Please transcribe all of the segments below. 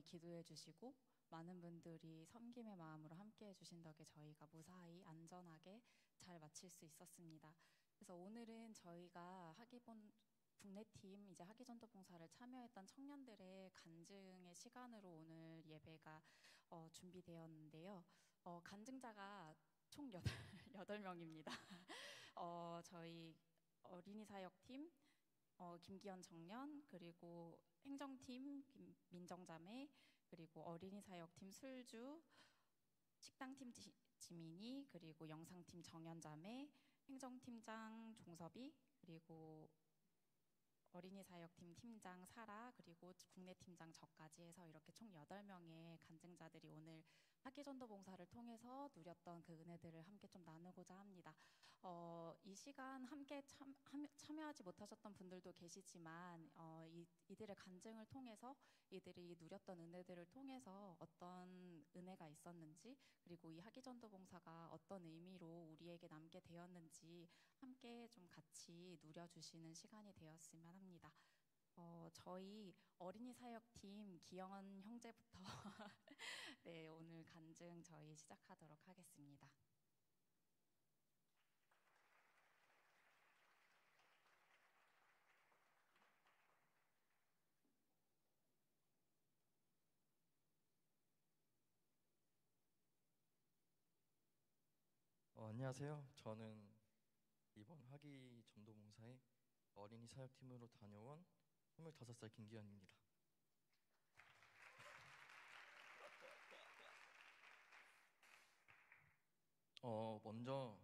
기도해 주시고 많은 분들이 섬김의 마음으로 함께해 주신 덕에 저희가 무사히 안전하게 잘 마칠 수 있었습니다. 그래서 오늘은 저희가 하기본 국내팀 이제 하기전도 봉사를 참여했던 청년들의 간증의 시간으로 오늘 예배가 준비되었는데요. 간증자가 총 8명입니다. 저희 어린이 사역팀, 김기현 청년, 그리고 행정팀 민정자매, 그리고 어린이 사역팀 술주, 식당팀 지민이, 그리고 영상팀 정연자매, 행정팀장 종섭이, 그리고 어린이 사역팀 팀장 사라, 그리고 국내 팀장 저까지 해서 이렇게 총 8명의 간증자들이 오늘 학기전도 봉사를 통해서 누렸던 그 은혜들을 함께 좀 나누고자 합니다. 이 시간 함께 참여하지 못하셨던 분들도 계시지만 이들의 간증을 통해서 이들이 누렸던 은혜들을 통해서 어떤 은혜가 있었는지, 그리고 이 학기전도 봉사가 어떤 의미로 우리에게 남게 되었는지 함께 좀 같이 누려주시는 시간이 되었으면 합니다. 저희 어린이 사역팀 기영원 형제부터 네, 오늘 간증 저희 시작하도록 하겠습니다. 안녕하세요. 저는 이번 하기 전도봉사에 어린이 사역팀으로 다녀온 25살 김기현입니다. 먼저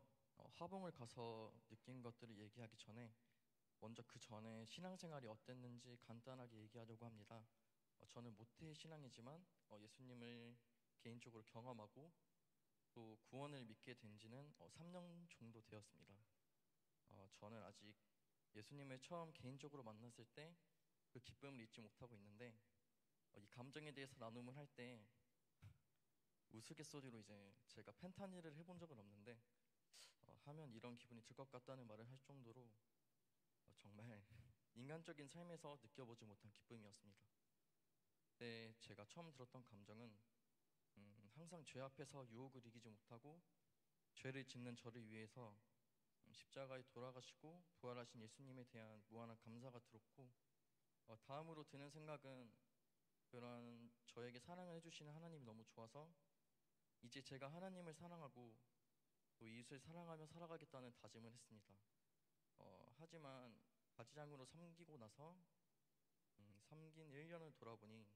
화봉을 가서 느낀 것들을 얘기하기 전에 먼저 그 전에 신앙생활이 어땠는지 간단하게 얘기하려고 합니다. 저는 모태 신앙이지만 예수님을 개인적으로 경험하고 또 구원을 믿게 된 지는 3년 정도 되었습니다. 저는 아직 예수님을 처음 개인적으로 만났을 때 그 기쁨을 잊지 못하고 있는데 이 감정에 대해서 나눔을 할 때 우스갯소리로 이제 제가 펜타닐을 해본 적은 없는데 하면 이런 기분이 들 것 같다는 말을 할 정도로 정말 인간적인 삶에서 느껴보지 못한 기쁨이었습니다. 그때 제가 처음 들었던 감정은 항상 죄 앞에서 유혹을 이기지 못하고 죄를 짓는 저를 위해서 십자가에 돌아가시고 부활하신 예수님에 대한 무한한 감사가 들었고 다음으로 드는 생각은 그런 저에게 사랑을 해주시는 하나님이 너무 좋아서 이제 제가 하나님을 사랑하고 또 이웃을 사랑하며 살아가겠다는 다짐을 했습니다. 하지만 가지장으로 섬기고 나서 섬긴 1년을 돌아보니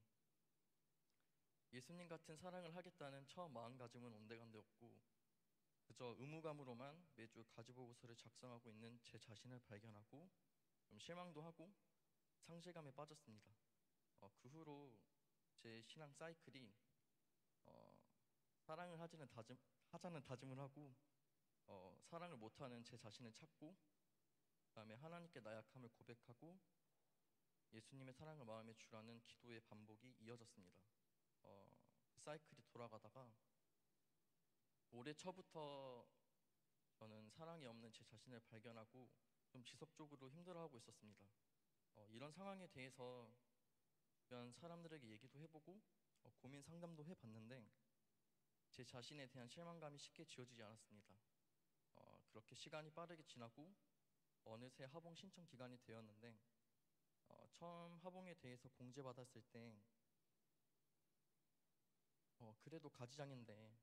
예수님 같은 사랑을 하겠다는 처음 마음가짐은 온데간데없고 그저 의무감으로만 매주 가지보고서를 작성하고 있는 제 자신을 발견하고 좀 실망도 하고 상실감에 빠졌습니다. 그 후로 제 신앙 사이클이 사랑을 하자는 다짐을 하고 사랑을 못하는 제 자신을 찾고 그다음에 하나님께 나약함을 고백하고 예수님의 사랑을 마음에 주라는 기도의 반복이 이어졌습니다. 사이클이 돌아가다가 올해 초부터 저는 사랑이 없는 제 자신을 발견하고 좀 지속적으로 힘들어하고 있었습니다. 이런 상황에 대해서 주변 사람들에게 얘기도 해보고 고민 상담도 해봤는데 제 자신에 대한 실망감이 쉽게 지워지지 않았습니다. 그렇게 시간이 빠르게 지나고 어느새 하봉 신청 기간이 되었는데 처음 하봉에 대해서 공지받았을 때 그래도 가지장인데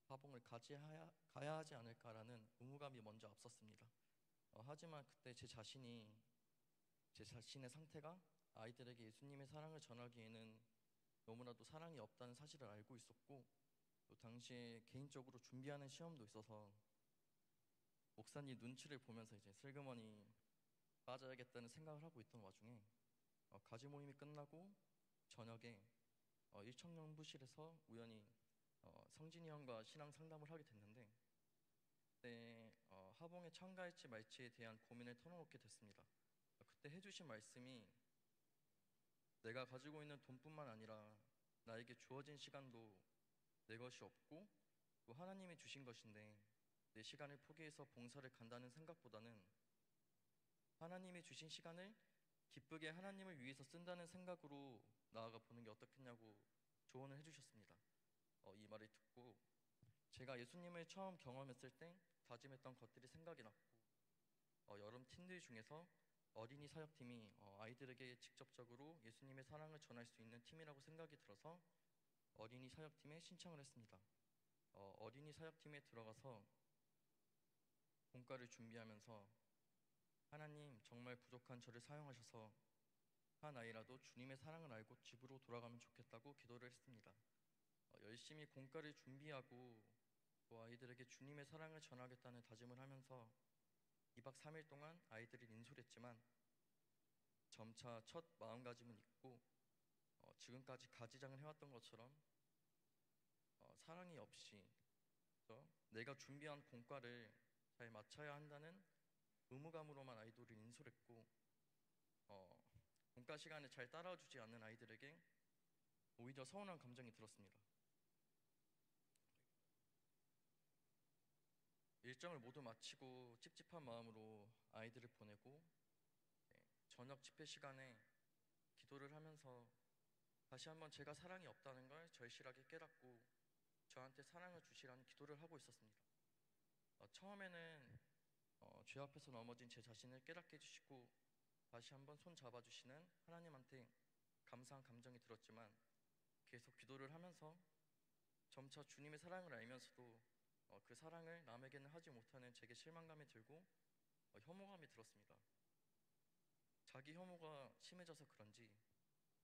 하봉을 가야 하지 않을까라는 의무감이 먼저 앞섰습니다. 하지만 그때 제 자신의 상태가 아이들에게 예수님의 사랑을 전하기에는 너무나도 사랑이 없다는 사실을 알고 있었고 또 당시에 개인적으로 준비하는 시험도 있어서 목사님 눈치를 보면서 이제 슬그머니 빠져야겠다는 생각을 하고 있던 와중에 가지 모임이 끝나고 저녁에 일청연부실에서 우연히 성진이 형과 신앙 상담을 하게 됐는데 그때 하봉에 참가할지 말지에 대한 고민을 털어놓게 됐습니다. 그때 해주신 말씀이 내가 가지고 있는 돈뿐만 아니라 나에게 주어진 시간도 내 것이 없고 또 하나님이 주신 것인데 내 시간을 포기해서 봉사를 간다는 생각보다는 하나님이 주신 시간을 기쁘게 하나님을 위해서 쓴다는 생각으로 나아가 보는 게 어떻겠냐고 조언을 해주셨습니다. 이 말을 듣고 제가 예수님을 처음 경험했을 때 다짐했던 것들이 생각이 났고 여름 팀들 중에서 어린이 사역팀이 아이들에게 직접적으로 예수님의 사랑을 전할 수 있는 팀이라고 생각이 들어서 어린이 사역팀에 신청을 했습니다. 어린이 사역팀에 들어가서 공과를 준비하면서 하나님 정말 부족한 저를 사용하셔서 한 아이라도 주님의 사랑을 알고 집으로 돌아가면 좋겠다고 기도를 했습니다. 열심히 공과를 준비하고 또 아이들에게 주님의 사랑을 전하겠다는 다짐을 하면서 2박 3일 동안 아이들이 인솔했지만 점차 첫 마음가짐은 있고 지금까지 가지장을 해왔던 것처럼 사랑이 없이 내가 준비한 공과를 잘 마쳐야 한다는 의무감으로만 아이들을 인솔했고 공과 시간에 잘 따라주지 않는 아이들에게 오히려 서운한 감정이 들었습니다. 일정을 모두 마치고 찝찝한 마음으로 아이들을 보내고 저녁 집회 시간에 기도를 하면서 다시 한번 제가 사랑이 없다는 걸 절실하게 깨닫고 저한테 사랑을 주시라는 기도를 하고 있었습니다. 처음에는 죄 앞에서 넘어진 제 자신을 깨닫게 해주시고 다시 한번 손 잡아주시는 하나님한테 감사한 감정이 들었지만 계속 기도를 하면서 점차 주님의 사랑을 알면서도 그 사랑을 남에게는 하지 못하는 제게 실망감이 들고 혐오감이 들었습니다. 자기 혐오가 심해져서 그런지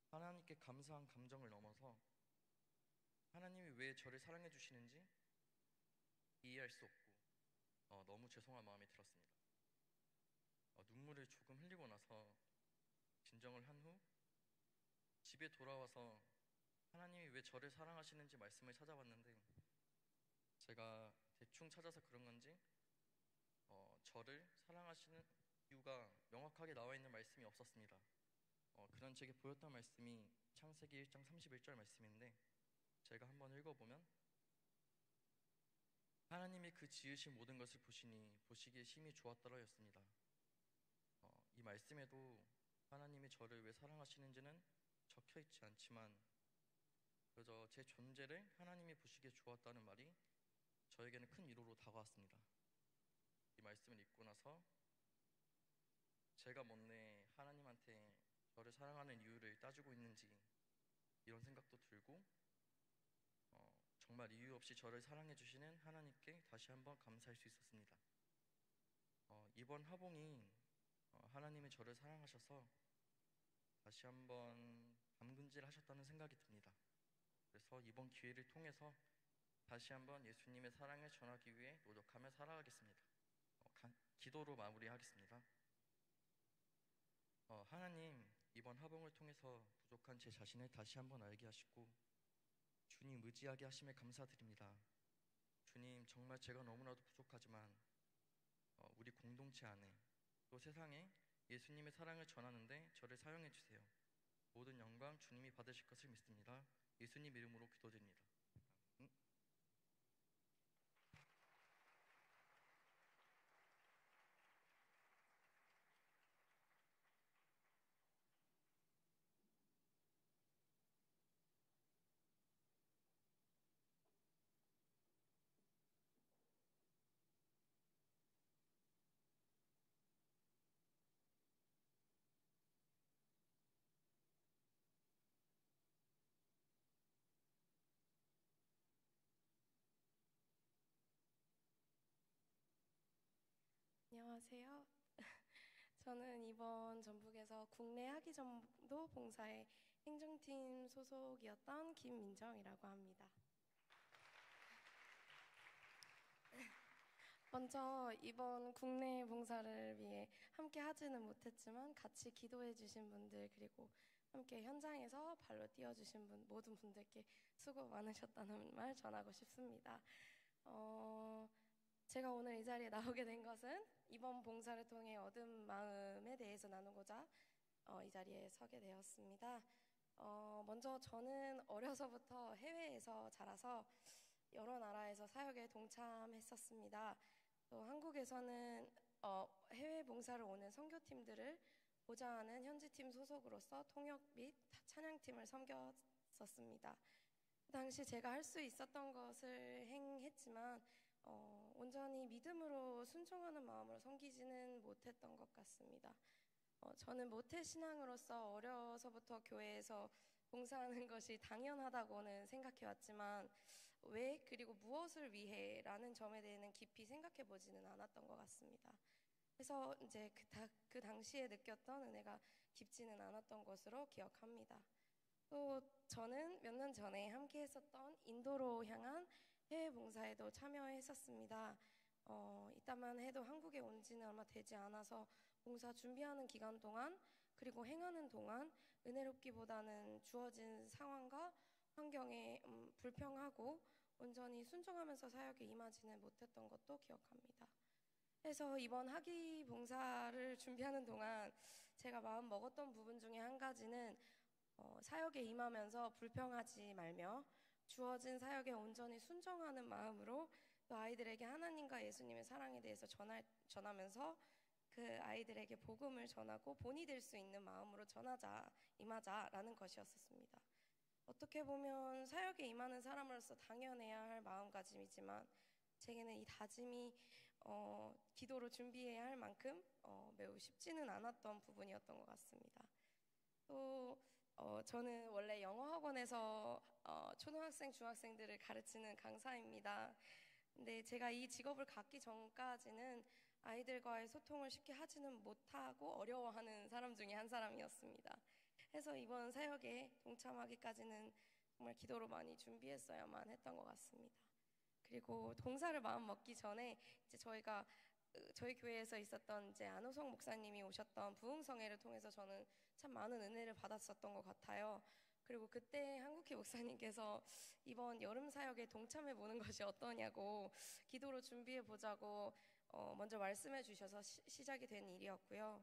하나님께 감사한 감정을 넘어서 하나님이 왜 저를 사랑해 주시는지 이해할 수 없고 너무 죄송한 마음이 들었습니다. 눈물을 조금 흘리고 나서 진정을 한 후 집에 돌아와서 하나님이 왜 저를 사랑하시는지 말씀을 찾아봤는데 제가 대충 찾아서 그런 건지 저를 사랑하시는 이유가 명확하게 나와 있는 말씀이 없었습니다. 그런 제게 보였던 말씀이 창세기 1장 31절 말씀인데 제가 한번 읽어보면 하나님이 그 지으신 모든 것을 보시니 보시기에 심히 좋았더라였습니다. 이 말씀에도 하나님이 저를 왜 사랑하시는지는 적혀있지 않지만 그저 제 존재를 하나님이 보시기에 좋았다는 말이 저에게는 큰 위로로 다가왔습니다. 이 말씀을 읽고 나서 제가 뭔데 하나님한테 저를 사랑하는 이유를 따지고 있는지 이런 생각도 들고 정말 이유 없이 저를 사랑해 주시는 하나님께 다시 한번 감사할 수 있었습니다. 이번 화봉이 하나님이 저를 사랑하셔서 다시 한번 담금질 하셨다는 생각이 듭니다. 그래서 이번 기회를 통해서 다시 한번 예수님의 사랑을 전하기 위해 노력하며 살아가겠습니다. 기도로 마무리하겠습니다. 하나님, 이번 화봉을 통해서 부족한 제 자신을 다시 한번 알게 하시고 주님 의지하게 하심에 감사드립니다. 주님, 정말 제가 너무나도 부족하지만 우리 공동체 안에 또 세상에 예수님의 사랑을 전하는데 저를 사용해 주세요. 모든 영광 주님이 받으실 것을 믿습니다. 예수님 이름으로 기도드립니다. 안녕하세요. 저는 이번 전북에서 국내 하기전도 봉사의 행정팀 소속이었던 김민정이라고 합니다. 먼저 이번 국내 봉사를 위해 함께 하지는 못했지만 같이 기도해 주신 분들 그리고 함께 현장에서 발로 뛰어주신 모든 분들께 수고 많으셨다는 말 전하고 싶습니다. 제가 오늘 이 자리에 나오게 된 것은 이번 봉사를 통해 얻은 마음에 대해서 나누고자 이 자리에 서게 되었습니다. 먼저 저는 어려서부터 해외에서 자라서 여러 나라에서 사역에 동참했었습니다. 또 한국에서는 해외 봉사를 오는 선교팀들을 보좌하는 현지팀 소속으로서 통역 및 찬양팀을 섬겼었습니다. 그 당시 제가 할 수 있었던 것을 행했지만 온전히 믿음으로 순종하는 마음으로 섬기지는 못했던 것 같습니다. 저는 모태신앙으로서 어려서부터 교회에서 봉사하는 것이 당연하다고는 생각해왔지만 왜 그리고 무엇을 위해라는 점에 대해서는 깊이 생각해보지는 않았던 것 같습니다. 그래서 이제 그 당시에 느꼈던 은혜가 깊지는 않았던 것으로 기억합니다. 또 저는 몇 년 전에 함께 했었던 인도로 향한 해외 봉사에도 참여했었습니다. 이따만 해도 한국에 온 지는 얼마 되지 않아서 봉사 준비하는 기간 동안 그리고 행하는 동안 은혜롭기보다는 주어진 상황과 환경에 불평하고 온전히 순종하면서 사역에 임하지는 못했던 것도 기억합니다. 그래서 이번 학위 봉사를 준비하는 동안 제가 마음 먹었던 부분 중에 한 가지는 사역에 임하면서 불평하지 말며 주어진 사역에 온전히 순종하는 마음으로 또 아이들에게 하나님과 예수님의 사랑에 대해서 전하면서 그 아이들에게 복음을 전하고 본이 될 수 있는 마음으로 임하자라는 것이었습니다. 어떻게 보면 사역에 임하는 사람으로서 당연해야 할 마음가짐이지만 제게는 이 다짐이 기도로 준비해야 할 만큼 매우 쉽지는 않았던 부분이었던 것 같습니다. 또 저는 원래 영어 학원에서 초등학생, 중학생들을 가르치는 강사입니다. 근데 제가 이 직업을 갖기 전까지는 아이들과의 소통을 쉽게 하지는 못하고 어려워하는 사람 중에 한 사람이었습니다. 그래서 이번 사역에 동참하기까지는 정말 기도로 많이 준비했어야만 했던 것 같습니다. 그리고 봉사를 마음 먹기 전에 이제 저희 교회에서 있었던 이제 안호성 목사님이 오셨던 부흥성회를 통해서 저는 참 많은 은혜를 받았었던 것 같아요. 그리고 그때 한국희 목사님께서 이번 여름 사역에 동참해 보는 것이 어떠냐고 기도로 준비해 보자고 먼저 말씀해 주셔서 시작이 된 일이었고요.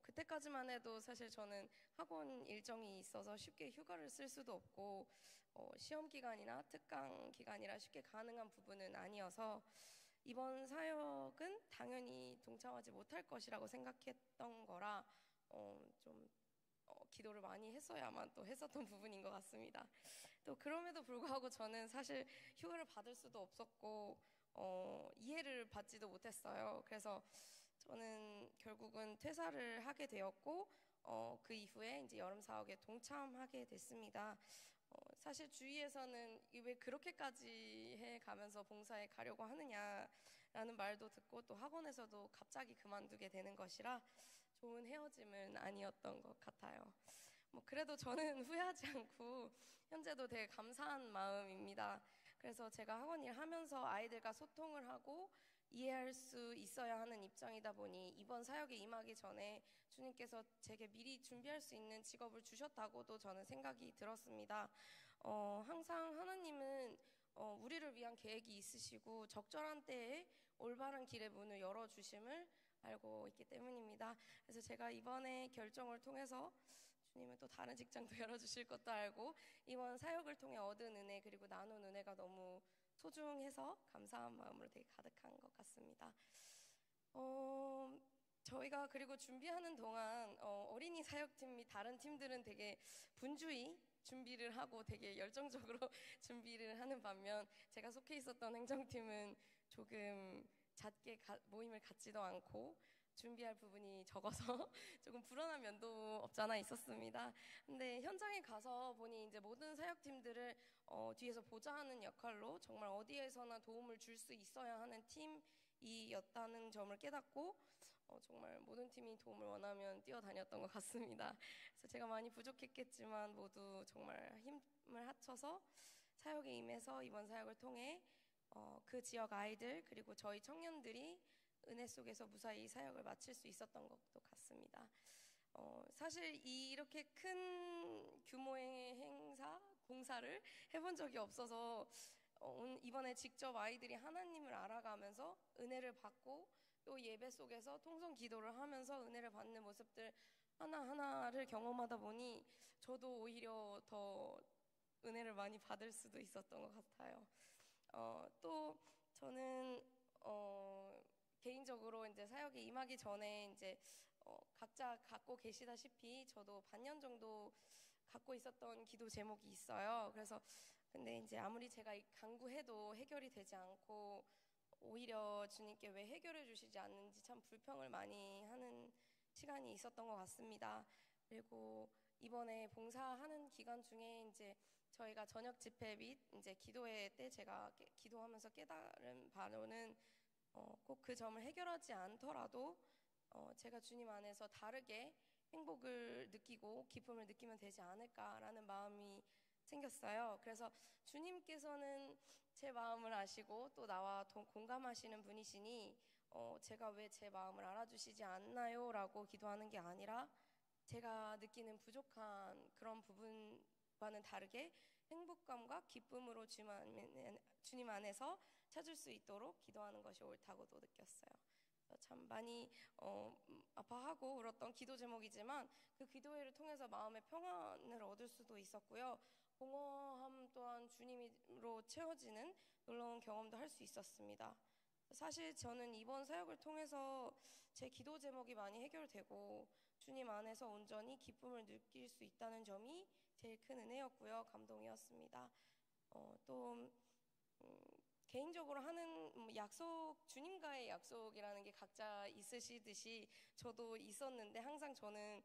그때까지만 해도 사실 저는 학원 일정이 있어서 쉽게 휴가를 쓸 수도 없고 시험 기간이나 특강 기간이라 쉽게 가능한 부분은 아니어서 이번 사역은 당연히 동참하지 못할 것이라고 생각했던 거라 좀 기도를 많이 했어야만 또 했었던 부분인 것 같습니다. 또 그럼에도 불구하고 저는 사실 휴가를 받을 수도 없었고 이해를 받지도 못했어요. 그래서 저는 결국은 퇴사를 하게 되었고 그 이후에 이제 여름 사역에 동참하게 됐습니다. 사실 주위에서는 왜 그렇게까지 해가면서 봉사에 가려고 하느냐라는 말도 듣고 또 학원에서도 갑자기 그만두게 되는 것이라 좋은 헤어짐은 아니었던 것 같아요. 그래도 저는 후회하지 않고 현재도 되게 감사한 마음입니다. 그래서 제가 학원 일 하면서 아이들과 소통을 하고 이해할 수 있어야 하는 입장이다 보니 이번 사역에 임하기 전에 주님께서 제게 미리 준비할 수 있는 직업을 주셨다고도 저는 생각이 들었습니다. 항상 하나님은 우리를 위한 계획이 있으시고 적절한 때에 올바른 길의 문을 열어주심을 알고 있기 때문입니다. 그래서 제가 이번에 결정을 통해서 주님은 또 다른 직장도 열어주실 것도 알고 이번 사역을 통해 얻은 은혜 그리고 나눈 은혜가 너무 소중해서 감사한 마음으로 되게 가득한 것 같습니다. 저희가 그리고 준비하는 동안 어린이 사역팀 및 다른 팀들은 되게 분주히 준비를 하고 되게 열정적으로 준비를 하는 반면 제가 속해 있었던 행정팀은 조금 잦게 모임을 갖지도 않고 준비할 부분이 적어서 조금 불안한 면도 없지 않아 있었습니다. 근데 현장에 가서 보니 이제 모든 사역팀들을 뒤에서 보좌하는 역할로 정말 어디에서나 도움을 줄 수 있어야 하는 팀이었다는 점을 깨닫고 정말 모든 팀이 도움을 원하면 뛰어다녔던 것 같습니다. 그래서 제가 많이 부족했겠지만 모두 정말 힘을 합쳐서 사역에 임해서 이번 사역을 통해 그 지역 아이들 그리고 저희 청년들이 은혜 속에서 무사히 사역을 마칠 수 있었던 것도 같습니다. 사실 이렇게 큰 규모의 행사, 봉사를 해본 적이 없어서 이번에 직접 아이들이 하나님을 알아가면서 은혜를 받고 또 예배 속에서 통성 기도를 하면서 은혜를 받는 모습들 하나하나를 경험하다 보니 저도 오히려 더 은혜를 많이 받을 수도 있었던 것 같아요. 또 저는 개인적으로 이제 사역에 임하기 전에 이제 각자 갖고 계시다시피 저도 반년 정도 갖고 있었던 기도 제목이 있어요. 그래서 근데 이제 아무리 제가 간구해도 해결이 되지 않고 오히려 주님께 왜 해결해 주시지 않는지 참 불평을 많이 하는 시간이 있었던 것 같습니다. 그리고 이번에 봉사하는 기간 중에 이제 저희가 저녁 집회 및 이제 기도회 때 제가 기도하면서 깨달은 바로는 꼭 그 점을 해결하지 않더라도 제가 주님 안에서 다르게 행복을 느끼고 기쁨을 느끼면 되지 않을까라는 마음이 생겼어요. 그래서 주님께서는 제 마음을 아시고 또 나와 공감하시는 분이시니 제가 왜 제 마음을 알아주시지 않나요? 라고 기도하는 게 아니라 제가 느끼는 부족한 그런 부분과는 다르게 행복감과 기쁨으로 주님 안에서 찾을 수 있도록 기도하는 것이 옳다고도 느꼈어요. 참 많이 아파하고 울었던 기도 제목이지만 그 기도회를 통해서 마음의 평안을 얻을 수도 있었고요. 공허함 또한 주님으로 채워지는 놀라운 경험도 할 수 있었습니다. 사실 저는 이번 사역을 통해서 제 기도 제목이 많이 해결되고 주님 안에서 온전히 기쁨을 느낄 수 있다는 점이 제일 큰 은혜였고요. 감동이었습니다. 또 개인적으로 하는 약속, 주님과의 약속이라는 게 각자 있으시듯이 저도 있었는데 항상 저는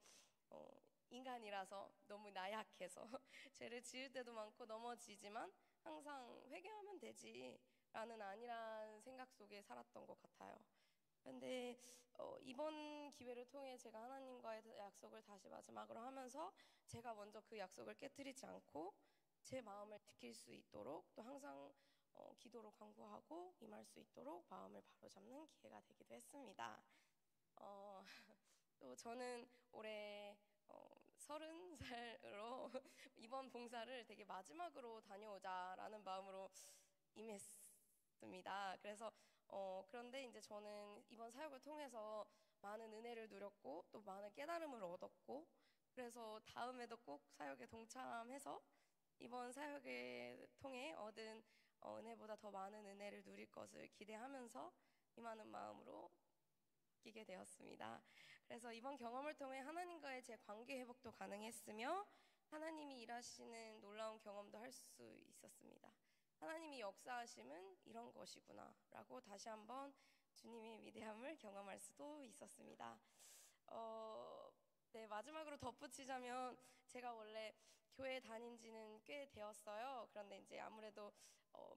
인간이라서 너무 나약해서 죄를 지을 때도 많고 넘어지지만 항상 회개하면 되지라는 아니란 생각 속에 살았던 것 같아요. 근데 이번 기회를 통해 제가 하나님과의 약속을 다시 마지막으로 하면서 제가 먼저 그 약속을 깨뜨리지 않고 제 마음을 지킬 수 있도록 또 항상 기도로 간구하고 임할 수 있도록 마음을 바로잡는 기회가 되기도 했습니다. 또 저는 올해 30살로 이번 봉사를 되게 마지막으로 다녀오자라는 마음으로 임했습니다. 그래서 그런데 이제 저는 이번 사역을 통해서 많은 은혜를 누렸고 또 많은 깨달음을 얻었고 그래서 다음에도 꼭 사역에 동참해서 이번 사역을 통해 얻은 은혜보다 더 많은 은혜를 누릴 것을 기대하면서 임하는 마음으로 바뀌게 되었습니다. 그래서 이번 경험을 통해 하나님과의 제 관계 회복도 가능했으며 하나님이 일하시는 놀라운 경험도 할 수 있었습니다. 하나님이 역사하심은 이런 것이구나 라고 다시 한번 주님의 위대함을 경험할 수도 있었습니다. 네, 마지막으로 덧붙이자면 제가 원래 교회 다닌 지는 꽤 되었어요. 그런데 이제 아무래도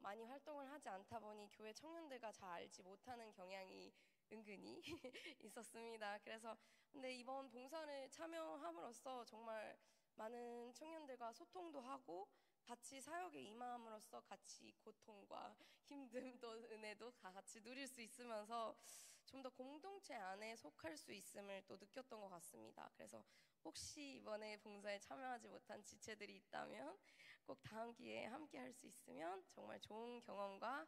많이 활동을 하지 않다 보니 교회 청년들과 잘 알지 못하는 경향이 은근히 있었습니다. 그래서 근데 이번 봉사를 참여함으로써 정말 많은 청년들과 소통도 하고 같이 사역에 임함으로써 같이 고통과 힘듦도 은혜도 다 같이 누릴 수 있으면서 좀 더 공동체 안에 속할 수 있음을 또 느꼈던 것 같습니다. 그래서 혹시 이번에 봉사에 참여하지 못한 지체들이 있다면 꼭 다음 기회에 함께 할 수 있으면 정말 좋은 경험과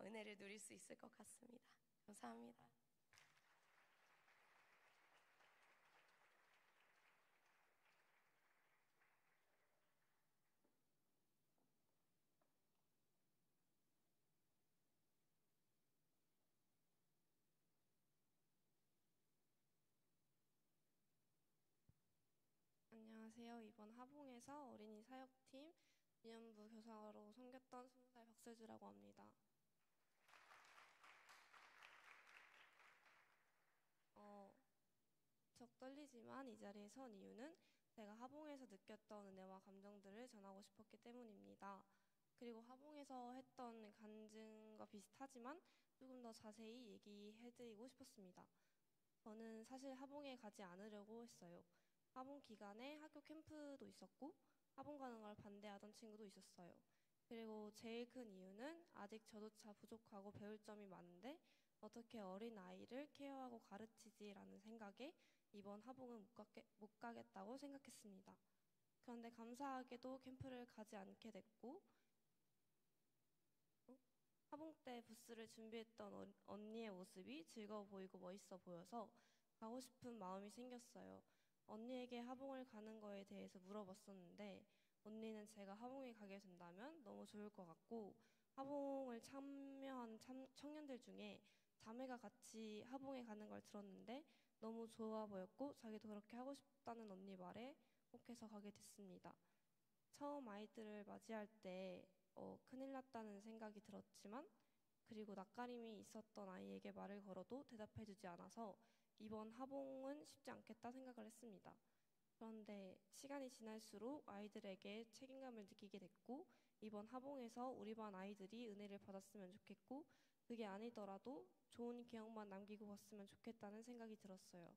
은혜를 누릴 수 있을 것 같습니다. 감사합니다. 안녕하세요. 이번 하봉에서 어린이 사역팀 위안부 교사로 섬겼던 20살 박세주라고 합니다. 적 떨리지만 이 자리에 선 이유는 제가 하봉에서 느꼈던 은혜와 감정들을 전하고 싶었기 때문입니다. 그리고 하봉에서 했던 간증과 비슷하지만 조금 더 자세히 얘기해드리고 싶었습니다. 저는 사실 하봉에 가지 않으려고 했어요. 하봉 기간에 학교 캠프도 있었고 하봉 가는 걸 반대하던 친구도 있었어요. 그리고 제일 큰 이유는 아직 저조차 부족하고 배울 점이 많은데 어떻게 어린 아이를 케어하고 가르치지라는 생각에 이번 하봉은 못 가겠다고 생각했습니다. 그런데 감사하게도 캠프를 가지 않게 됐고 하봉 때 부스를 준비했던 언니의 모습이 즐거워 보이고 멋있어 보여서 가고 싶은 마음이 생겼어요. 언니에게 하봉을 가는 거에 대해서 물어봤었는데 언니는 제가 하봉에 가게 된다면 너무 좋을 것 같고 하봉을 참여한 청년들 중에 자매가 같이 하봉에 가는 걸 들었는데 너무 좋아 보였고 자기도 그렇게 하고 싶다는 언니 말에 혹해서 가게 됐습니다. 처음 아이들을 맞이할 때 큰일 났다는 생각이 들었지만 그리고 낯가림이 있었던 아이에게 말을 걸어도 대답해주지 않아서 이번 하봉은 쉽지 않겠다 생각을 했습니다. 그런데 시간이 지날수록 아이들에게 책임감을 느끼게 됐고 이번 하봉에서 우리 반 아이들이 은혜를 받았으면 좋겠고 그게 아니더라도 좋은 기억만 남기고 갔으면 좋겠다는 생각이 들었어요.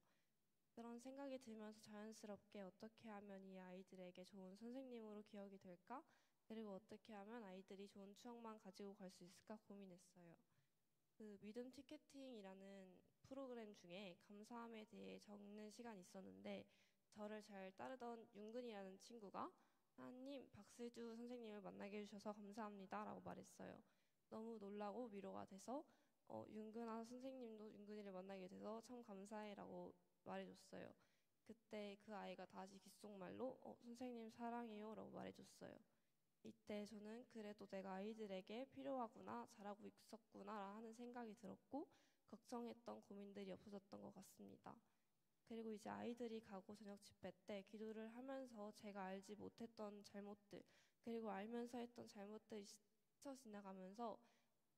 그런 생각이 들면서 자연스럽게 어떻게 하면 이 아이들에게 좋은 선생님으로 기억이 될까? 그리고 어떻게 하면 아이들이 좋은 추억만 가지고 갈 수 있을까 고민했어요. 그 믿음 티켓팅이라는 프로그램 중에 감사함에 대해 적는 시간이 있었는데 저를 잘 따르던 윤근이라는 친구가 하나님 박세주 선생님을 만나게 해주셔서 감사합니다 라고 말했어요. 너무 놀라고 위로가 돼서 윤근아 선생님도 윤근이를 만나게 돼서 참 감사해 라고 말해줬어요. 그때 그 아이가 다시 귓속말로 선생님 사랑해요 라고 말해줬어요. 이때 저는 그래도 내가 아이들에게 필요하구나, 잘하고 있었구나 하는 생각이 들었고 걱정했던 고민들이 없어졌던 것 같습니다. 그리고 이제 아이들이 가고 저녁 집회 때 기도를 하면서 제가 알지 못했던 잘못들 그리고 알면서 했던 잘못들이 스쳐 지나가면서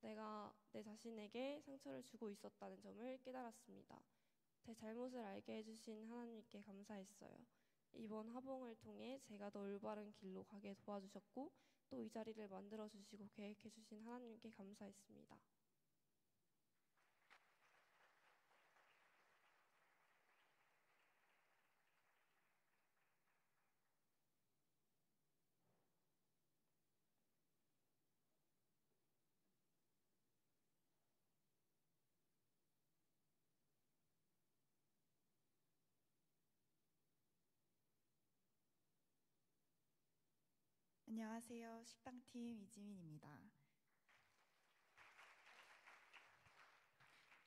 내가 내 자신에게 상처를 주고 있었다는 점을 깨달았습니다. 제 잘못을 알게 해주신 하나님께 감사했어요. 이번 하봉을 통해 제가 더 올바른 길로 가게 도와주셨고 또 이 자리를 만들어주시고 계획해주신 하나님께 감사했습니다. 안녕하세요. 식당팀 이지민입니다.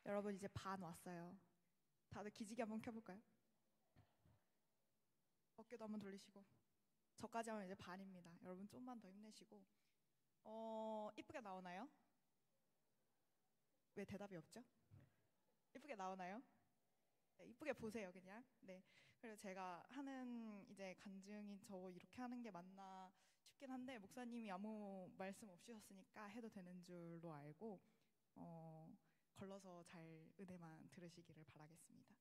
여러분 이제 반 왔어요. 다들 기지개 한번 켜볼까요? 어깨도 한번 돌리시고. 저까지 하면 이제 반입니다. 여러분 좀만 더 힘내시고. 이쁘게 나오나요? 왜 대답이 없죠? 이쁘게 나오나요? 네, 이쁘게 보세요 그냥. 네. 그리고 제가 하는 이제 간증이 저 이렇게 하는 게 맞나 싶긴 한데 목사님이 아무 말씀 없으셨으니까 해도 되는 줄로 알고 걸러서 잘 은혜만 들으시기를 바라겠습니다.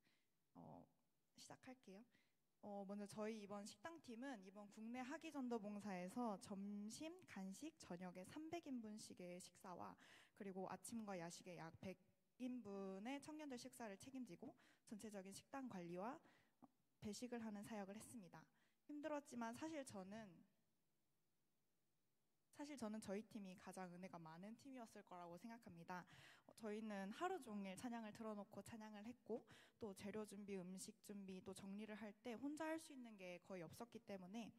시작할게요. 먼저 저희 이번 식당팀은 이번 국내 학위전도봉사에서 점심, 간식, 저녁에 300인분씩의 식사와 그리고 아침과 야식에 약 100인분의 청년들 식사를 책임지고 전체적인 식당 관리와 배식을 하는 사역을 했습니다. 힘들었지만 사실 저는 저희 팀이 가장 은혜가 많은 팀이었을 거라고 생각합니다. 저희는 하루 종일 찬양을 틀어놓고 찬양을 했고 또 재료 준비, 음식 준비, 또 정리를 할 때 혼자 할 수 있는 게 거의 없었기 때문에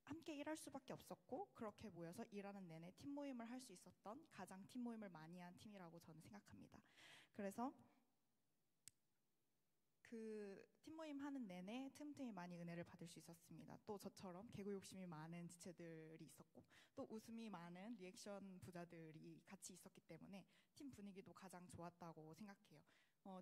함께 일할 수밖에 없었고 그렇게 모여서 일하는 내내 팀 모임을 할 수 있었던 가장 팀 모임을 많이 한 팀이라고 저는 생각합니다. 그래서 그 팀 모임 하는 내내 틈틈이 많이 은혜를 받을 수 있었습니다. 또 저처럼 개구 욕심이 많은 지체들이 있었고 또 웃음이 많은 리액션 부자들이 같이 있었기 때문에 팀 분위기도 가장 좋았다고 생각해요.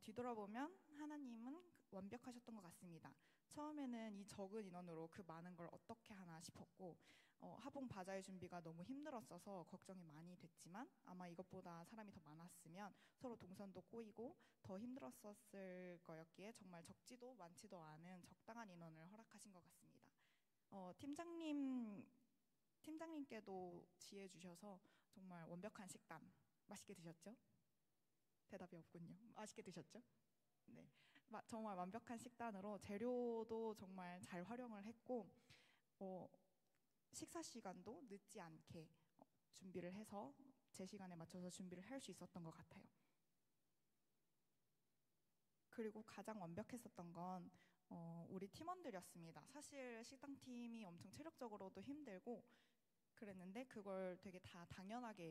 뒤돌아보면 하나님은 완벽하셨던 것 같습니다. 처음에는 이 적은 인원으로 그 많은 걸 어떻게 하나 싶었고 하봉 바자회 준비가 너무 힘들었어서 걱정이 많이 됐지만 아마 이것보다 사람이 더 많았으면 서로 동선도 꼬이고 더 힘들었을 거였기에 정말 적지도 많지도 않은 적당한 인원을 허락하신 것 같습니다. 팀장님께도 지혜 주셔서 정말 완벽한 식단 맛있게 드셨죠? 대답이 없군요. 맛있게 드셨죠? 네, 정말 완벽한 식단으로 재료도 정말 잘 활용을 했고 식사 시간도 늦지 않게 준비를 해서 제 시간에 맞춰서 준비를 할 수 있었던 것 같아요. 그리고 가장 완벽했었던 건 우리 팀원들이었습니다. 사실 식당팀이 엄청 체력적으로도 힘들고 그랬는데 그걸 되게 다 당연하게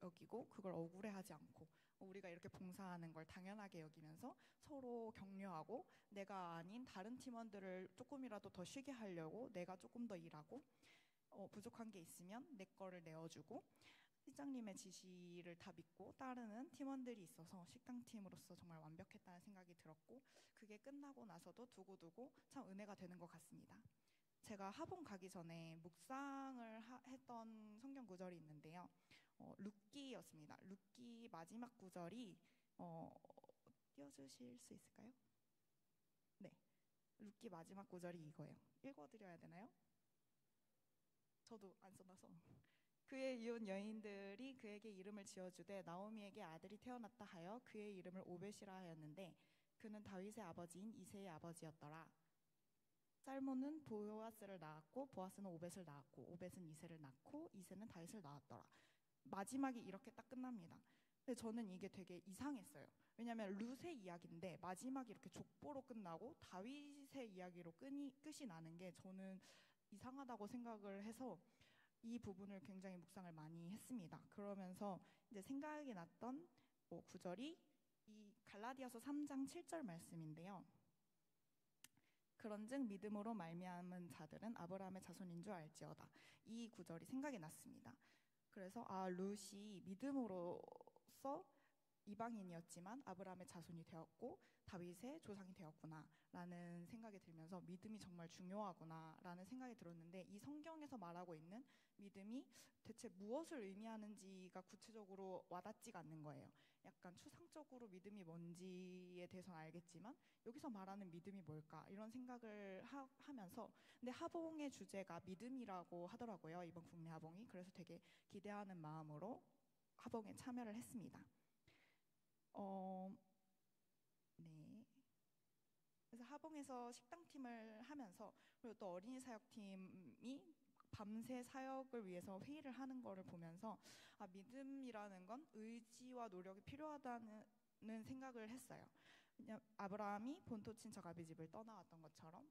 여기고 그걸 억울해하지 않고 우리가 이렇게 봉사하는 걸 당연하게 여기면서 서로 격려하고 내가 아닌 다른 팀원들을 조금이라도 더 쉬게 하려고 내가 조금 더 일하고 부족한 게 있으면 내 거를 내어주고 팀장님의 지시를 다 믿고 따르는 팀원들이 있어서 식당팀으로서 정말 완벽했다는 생각이 들었고 그게 끝나고 나서도 두고두고 참 은혜가 되는 것 같습니다. 제가 하본 가기 전에 묵상을 했던 성경 구절이 있는데요. 룻기였습니다. 룻기 마지막 구절이 띄워주실 수 있을까요? 네, 룻기 마지막 구절이 이거예요. 읽어드려야 되나요? 저도 안 써놔서. 그의 이웃 여인들이 그에게 이름을 지어주되 나오미에게 아들이 태어났다 하여 그의 이름을 오벳이라 하였는데 그는 다윗의 아버지인 이새의 아버지였더라. 살몬은 보아스를 낳았고 보아스는 오벳을 낳았고 오벳은 이새를 낳고 이새는 다윗을 낳았더라. 마지막이 이렇게 딱 끝납니다. 근데 저는 이게 되게 이상했어요. 왜냐하면 룻의 이야기인데 마지막이 이렇게 족보로 끝나고 다윗의 이야기로 끝이 나는 게 저는 이상하다고 생각을 해서 이 부분을 굉장히 묵상을 많이 했습니다. 그러면서 이제 생각이 났던 구절이 이 갈라디아서 3장 7절 말씀인데요. 그런즉 믿음으로 말미암은 자들은 아브라함의 자손인 줄 알지어다. 이 구절이 생각이 났습니다. 그래서 룻이 믿음으로써 이방인이었지만 아브라함의 자손이 되었고 다윗의 조상이 되었구나라는 생각이 들면서 믿음이 정말 중요하구나라는 생각이 들었는데 이 성경에서 말하고 있는 믿음이 대체 무엇을 의미하는지가 구체적으로 와닿지가 않는 거예요. 약간 추상적으로 믿음이 뭔지에 대해서는 알겠지만 여기서 말하는 믿음이 뭘까 이런 생각을 하면서 근데 하봉의 주제가 믿음이라고 하더라고요. 이번 국내 하봉이. 그래서 되게 기대하는 마음으로 하봉에 참여를 했습니다. 네. 그래서 하봉에서 식당팀을 하면서 그리고 또 어린이 사역팀이 밤새 사역을 위해서 회의를 하는 거를 보면서 믿음이라는 건 의지와 노력이 필요하다는 생각을 했어요. 아브라함이 본토 친척 아비 집을 떠나왔던 것처럼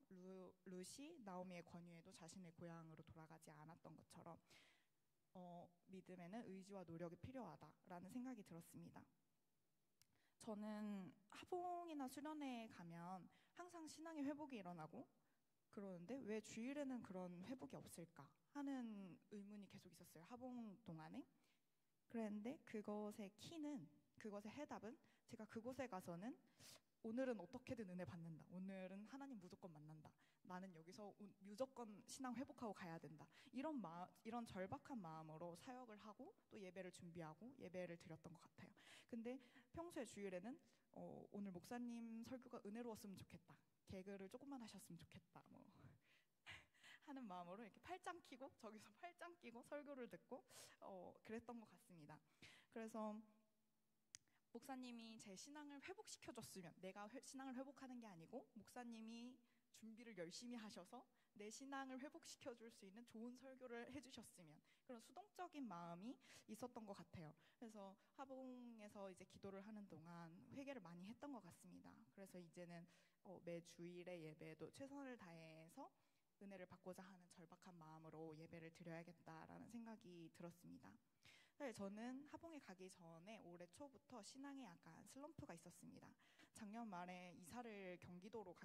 룻이 나오미의 권유에도 자신의 고향으로 돌아가지 않았던 것처럼 믿음에는 의지와 노력이 필요하다라는 생각이 들었습니다. 저는 하봉이나 수련회에 가면 항상 신앙의 회복이 일어나고 그러는데 왜 주일에는 그런 회복이 없을까 하는 의문이 계속 있었어요. 하봉 동안에. 그런데 그것의 해답은 제가 그곳에 가서는 오늘은 어떻게든 은혜 받는다. 오늘은 하나님 무조건 만난다. 나는 여기서 무조건 신앙 회복하고 가야 된다. 이런 절박한 마음으로 사역을 하고 또 예배를 준비하고 예배를 드렸던 것 같아요. 근데 평소에 주일에는 오늘 목사님 설교가 은혜로웠으면 좋겠다. 개그를 조금만 하셨으면 좋겠다. 하는 마음으로 이렇게 팔짱 끼고 저기서 팔짱 끼고 설교를 듣고 그랬던 것 같습니다. 그래서 목사님이 제 신앙을 회복시켜줬으면 내가 신앙을 회복하는 게 아니고 목사님이 준비를 열심히 하셔서 내 신앙을 회복시켜줄 수 있는 좋은 설교를 해주셨으면 그런 수동적인 마음이 있었던 것 같아요. 그래서 하봉에서 이제 기도를 하는 동안 회개를 많이 했던 것 같습니다. 그래서 이제는 매 주일의 예배에도 최선을 다해서 은혜를 받고자 하는 절박한 마음으로 예배를 드려야겠다라는 생각이 들었습니다. 사실 저는 하봉에 가기 전에 올해 초부터 신앙에 약간 슬럼프가 있었습니다. 작년 말에 이사를 경기도로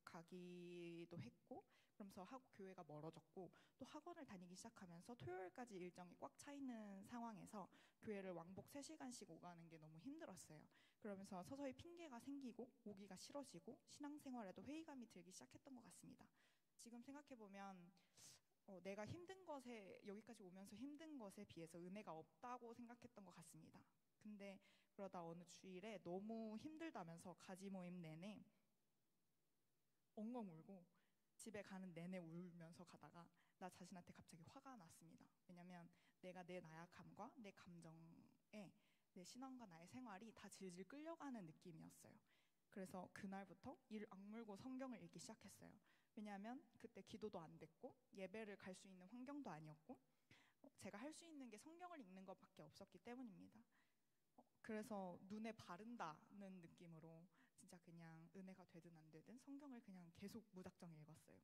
가기도 했고 그러면서 교회가 멀어졌고 또 학원을 다니기 시작하면서 토요일까지 일정이 꽉 차 있는 상황에서 교회를 왕복 3시간씩 오가는 게 너무 힘들었어요. 그러면서 서서히 핑계가 생기고 오기가 싫어지고 신앙생활에도 회의감이 들기 시작했던 것 같습니다. 지금 생각해보면 내가 힘든 것에 여기까지 오면서 힘든 것에 비해서 은혜가 없다고 생각했던 것 같습니다. 근데 그러다 어느 주일에 너무 힘들다면서 가지 모임 내내 엉엉 울고 집에 가는 내내 울면서 가다가 나 자신한테 갑자기 화가 났습니다. 왜냐면 내가 내 나약함과 내 감정에 내 신앙과 나의 생활이 다 질질 끌려가는 느낌이었어요. 그래서 그날부터 이를 악물고 성경을 읽기 시작했어요. 왜냐하면 그때 기도도 안 됐고 예배를 갈 수 있는 환경도 아니었고 제가 할 수 있는 게 성경을 읽는 것밖에 없었기 때문입니다. 그래서 눈에 바른다는 느낌으로 진짜 그냥 은혜가 되든 안 되든 성경을 그냥 계속 무작정 읽었어요.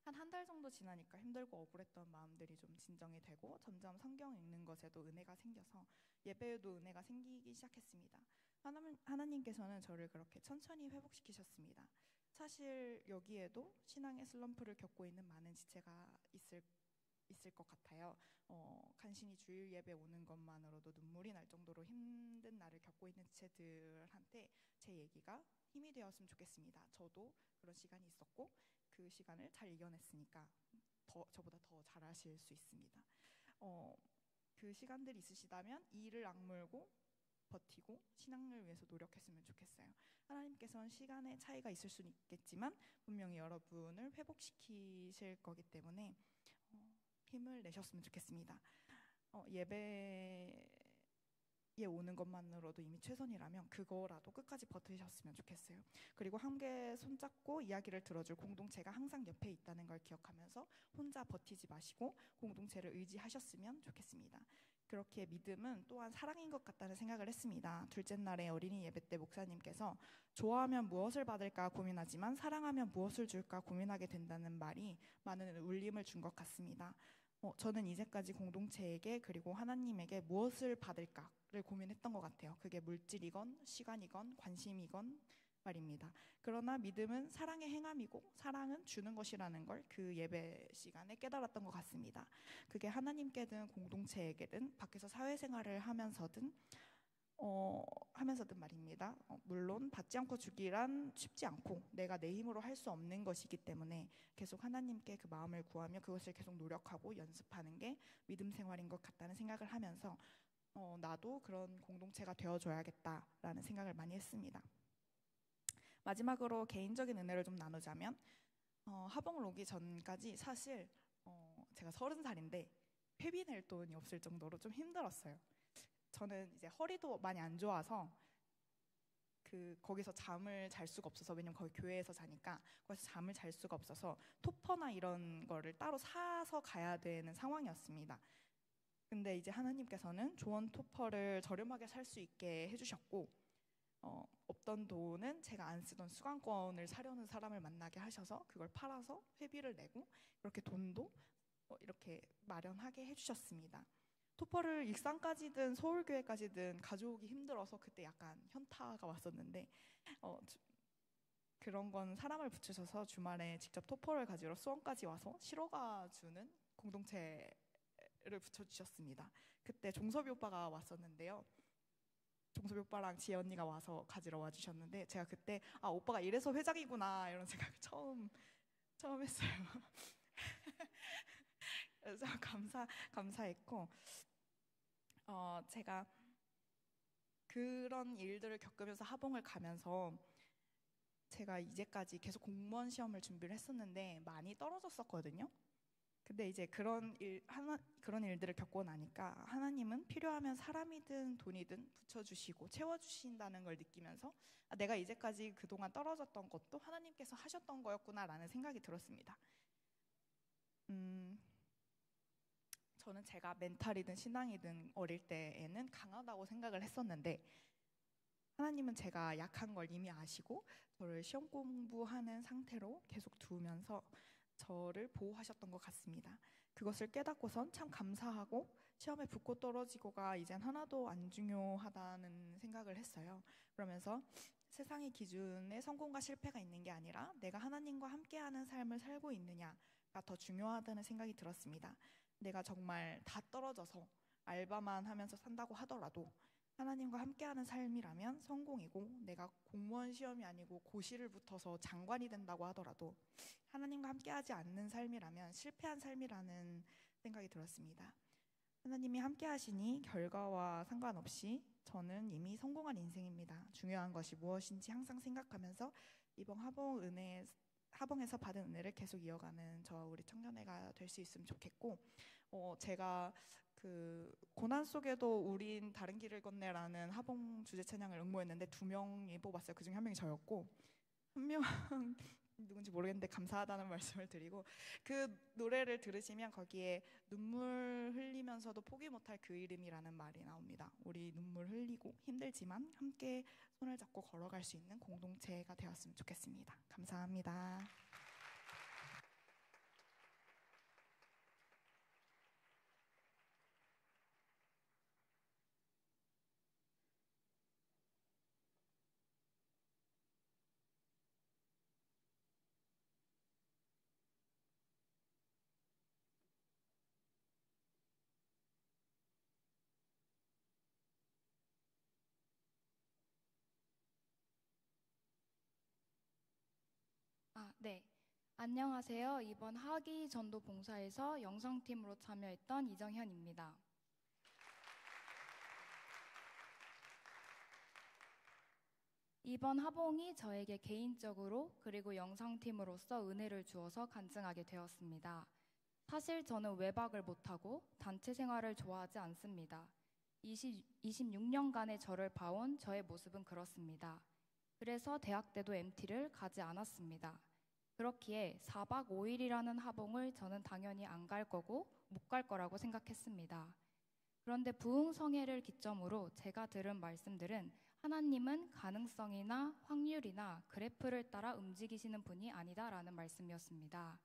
한 달 정도 지나니까 힘들고 억울했던 마음들이 좀 진정이 되고 점점 성경 읽는 것에도 은혜가 생겨서 예배에도 은혜가 생기기 시작했습니다. 하나님께서는 저를 그렇게 천천히 회복시키셨습니다. 사실 여기에도 신앙의 슬럼프를 겪고 있는 많은 지체가 있을 것 같아요. 간신히 주일 예배 오는 것만으로도 눈물이 날 정도로 힘든 날을 겪고 있는 지체들한테 제 얘기가 힘이 되었으면 좋겠습니다. 저도 그런 시간이 있었고 그 그 시간을 잘 이겨냈으니까 저보다 더 잘하실 수 있습니다. 그 시간들이 있으시다면 이를 악물고 버티고 신앙을 위해서 노력했으면 좋겠어요. 하나님께서는 시간의 차이가 있을 수는 있겠지만 분명히 여러분을 회복시키실 거기 때문에 힘을 내셨으면 좋겠습니다. 예배에 오는 것만으로도 이미 최선이라면 그거라도 끝까지 버티셨으면 좋겠어요. 그리고 함께 손잡고 이야기를 들어줄 공동체가 항상 옆에 있다는 걸 기억하면서 혼자 버티지 마시고 공동체를 의지하셨으면 좋겠습니다. 그렇게 믿음은 또한 사랑인 것 같다는 생각을 했습니다. 둘째 날에 어린이 예배 때 목사님께서 좋아하면 무엇을 받을까 고민하지만 사랑하면 무엇을 줄까 고민하게 된다는 말이 많은 울림을 준 것 같습니다. 저는 이제까지 공동체에게 그리고 하나님에게 무엇을 받을까를 고민했던 것 같아요. 그게 물질이건 시간이건 관심이건 말입니다. 그러나 믿음은 사랑의 행함이고 사랑은 주는 것이라는 걸 그 예배 시간에 깨달았던 것 같습니다. 그게 하나님께든 공동체에게든 밖에서 사회생활을 하면서든 말입니다. 물론 받지 않고 주기란 쉽지 않고 내가 내 힘으로 할 수 없는 것이기 때문에 계속 하나님께 그 마음을 구하며 그것을 계속 노력하고 연습하는 게 믿음 생활인 것 같다는 생각을 하면서 나도 그런 공동체가 되어줘야겠다라는 생각을 많이 했습니다. 마지막으로 개인적인 은혜를 좀 나누자면 하봉을 오기 전까지 사실 제가 30살인데 회비 낼 돈이 없을 정도로 좀 힘들었어요. 저는 이제 허리도 많이 안 좋아서 거기서 잠을 잘 수가 없어서, 왜냐면 거기 교회에서 자니까 거기서 잠을 잘 수가 없어서 토퍼나 이런 거를 따로 사서 가야 되는 상황이었습니다. 근데 이제 하나님께서는 조언 토퍼를 저렴하게 살 수 있게 해주셨고 없던 돈은 제가 안 쓰던 수강권을 사려는 사람을 만나게 하셔서 그걸 팔아서 회비를 내고 이렇게 돈도 이렇게 마련하게 해주셨습니다. 토퍼를 익산까지든 서울교회까지든 가져오기 힘들어서 그때 약간 현타가 왔었는데 그런 건 사람을 붙이셔서 주말에 직접 토퍼를 가지러 수원까지 와서 실어가 주는 공동체를 붙여주셨습니다. 그때 종섭이 오빠가 왔었는데요. 종섭이 오빠랑 지혜 언니가 와서 가지러 와주셨는데 제가 그때 오빠가 이래서 회장이구나 이런 생각을 처음 했어요. 그래서 감사했고 제가 그런 일들을 겪으면서 하봉을 가면서 제가 이제까지 계속 공무원 시험을 준비를 했었는데 많이 떨어졌었거든요. 근데 이제 그런 일들을 겪고 나니까 하나님은 필요하면 사람이든 돈이든 붙여주시고 채워주신다는 걸 느끼면서 내가 이제까지 그동안 떨어졌던 것도 하나님께서 하셨던 거였구나라는 생각이 들었습니다. 저는 제가 멘탈이든 신앙이든 어릴 때에는 강하다고 생각을 했었는데 하나님은 제가 약한 걸 이미 아시고 저를 시험 공부하는 상태로 계속 두면서 저를 보호하셨던 것 같습니다. 그것을 깨닫고선 참 감사하고 시험에 붙고 떨어지고가 이젠 하나도 안 중요하다는 생각을 했어요. 그러면서 세상의 기준에 성공과 실패가 있는 게 아니라 내가 하나님과 함께하는 삶을 살고 있느냐가 더 중요하다는 생각이 들었습니다. 내가 정말 다 떨어져서 알바만 하면서 산다고 하더라도 하나님과 함께하는 삶이라면 성공이고, 내가 공무원 시험이 아니고 고시를 붙어서 장관이 된다고 하더라도 하나님과 함께하지 않는 삶이라면 실패한 삶이라는 생각이 들었습니다. 하나님이 함께하시니 결과와 상관없이 저는 이미 성공한 인생입니다. 중요한 것이 무엇인지 항상 생각하면서 이번 하봉에서 받은 은혜를 계속 이어가는 저와 우리 청년회가 될 수 있으면 좋겠고, 제가 그 고난 속에도 우린 다른 길을 걷네라는 하봉 주제 찬양을 응모했는데 2명이 뽑았어요. 그중에 1명이 저였고, 1명 누군지 모르겠는데 감사하다는 말씀을 드리고, 그 노래를 들으시면 거기에 눈물 흘리면서도 포기 못할 그 이름이라는 말이 나옵니다. 우리 눈물 흘리고 힘들지만 함께 손을 잡고 걸어갈 수 있는 공동체가 되었으면 좋겠습니다. 감사합니다. 네. 안녕하세요. 이번 하기 전도 봉사에서 영상팀으로 참여했던 이정현입니다. 이번 하봉이 저에게 개인적으로 그리고 영상팀으로서 은혜를 주어서 간증하게 되었습니다. 사실 저는 외박을 못하고 단체 생활을 좋아하지 않습니다. 26년간의 저를 봐온 저의 모습은 그렇습니다. 그래서 대학 때도 MT를 가지 않았습니다. 그렇기에 4박 5일이라는 하봉을 저는 당연히 안 갈 거고 못 갈 거라고 생각했습니다. 그런데 부흥성회를 기점으로 제가 들은 말씀들은 하나님은 가능성이나 확률이나 그래프를 따라 움직이시는 분이 아니다라는 말씀이었습니다.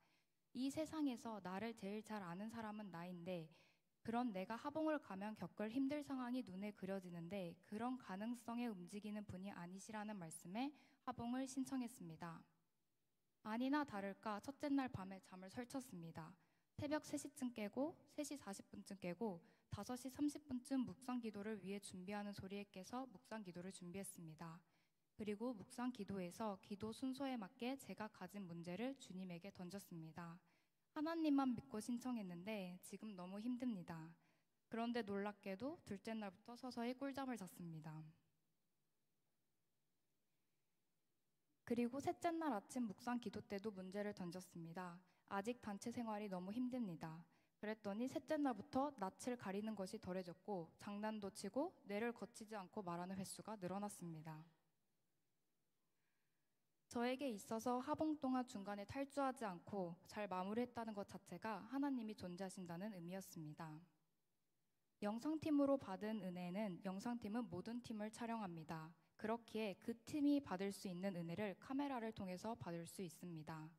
이 세상에서 나를 제일 잘 아는 사람은 나인데 그런 내가 하봉을 가면 겪을 힘들 상황이 눈에 그려지는데 그런 가능성에 움직이는 분이 아니시라는 말씀에 하봉을 신청했습니다. 아니나 다를까 첫째 날 밤에 잠을 설쳤습니다. 새벽 3시쯤 깨고 3시 40분쯤 깨고 5시 30분쯤 묵상 기도를 위해 준비하는 소리에 깨서 묵상 기도를 준비했습니다. 그리고 묵상 기도에서 기도 순서에 맞게 제가 가진 문제를 주님에게 던졌습니다. 하나님만 믿고 신청했는데 지금 너무 힘듭니다. 그런데 놀랍게도 둘째 날부터 서서히 꿀잠을 잤습니다. 그리고 셋째 날 아침 묵상 기도 때도 문제를 던졌습니다. 아직 단체 생활이 너무 힘듭니다. 그랬더니 셋째 날부터 낯을 가리는 것이 덜해졌고 장난도 치고 뇌를 거치지 않고 말하는 횟수가 늘어났습니다. 저에게 있어서 하봉 동안 중간에 탈주하지 않고 잘 마무리했다는 것 자체가 하나님이 존재하신다는 의미였습니다. 영상팀으로 받은 은혜는 영상팀은 모든 팀을 촬영합니다. 그렇기에 그 팀이 받을 수 있는 은혜를 카메라를 통해서 받을 수 있습니다.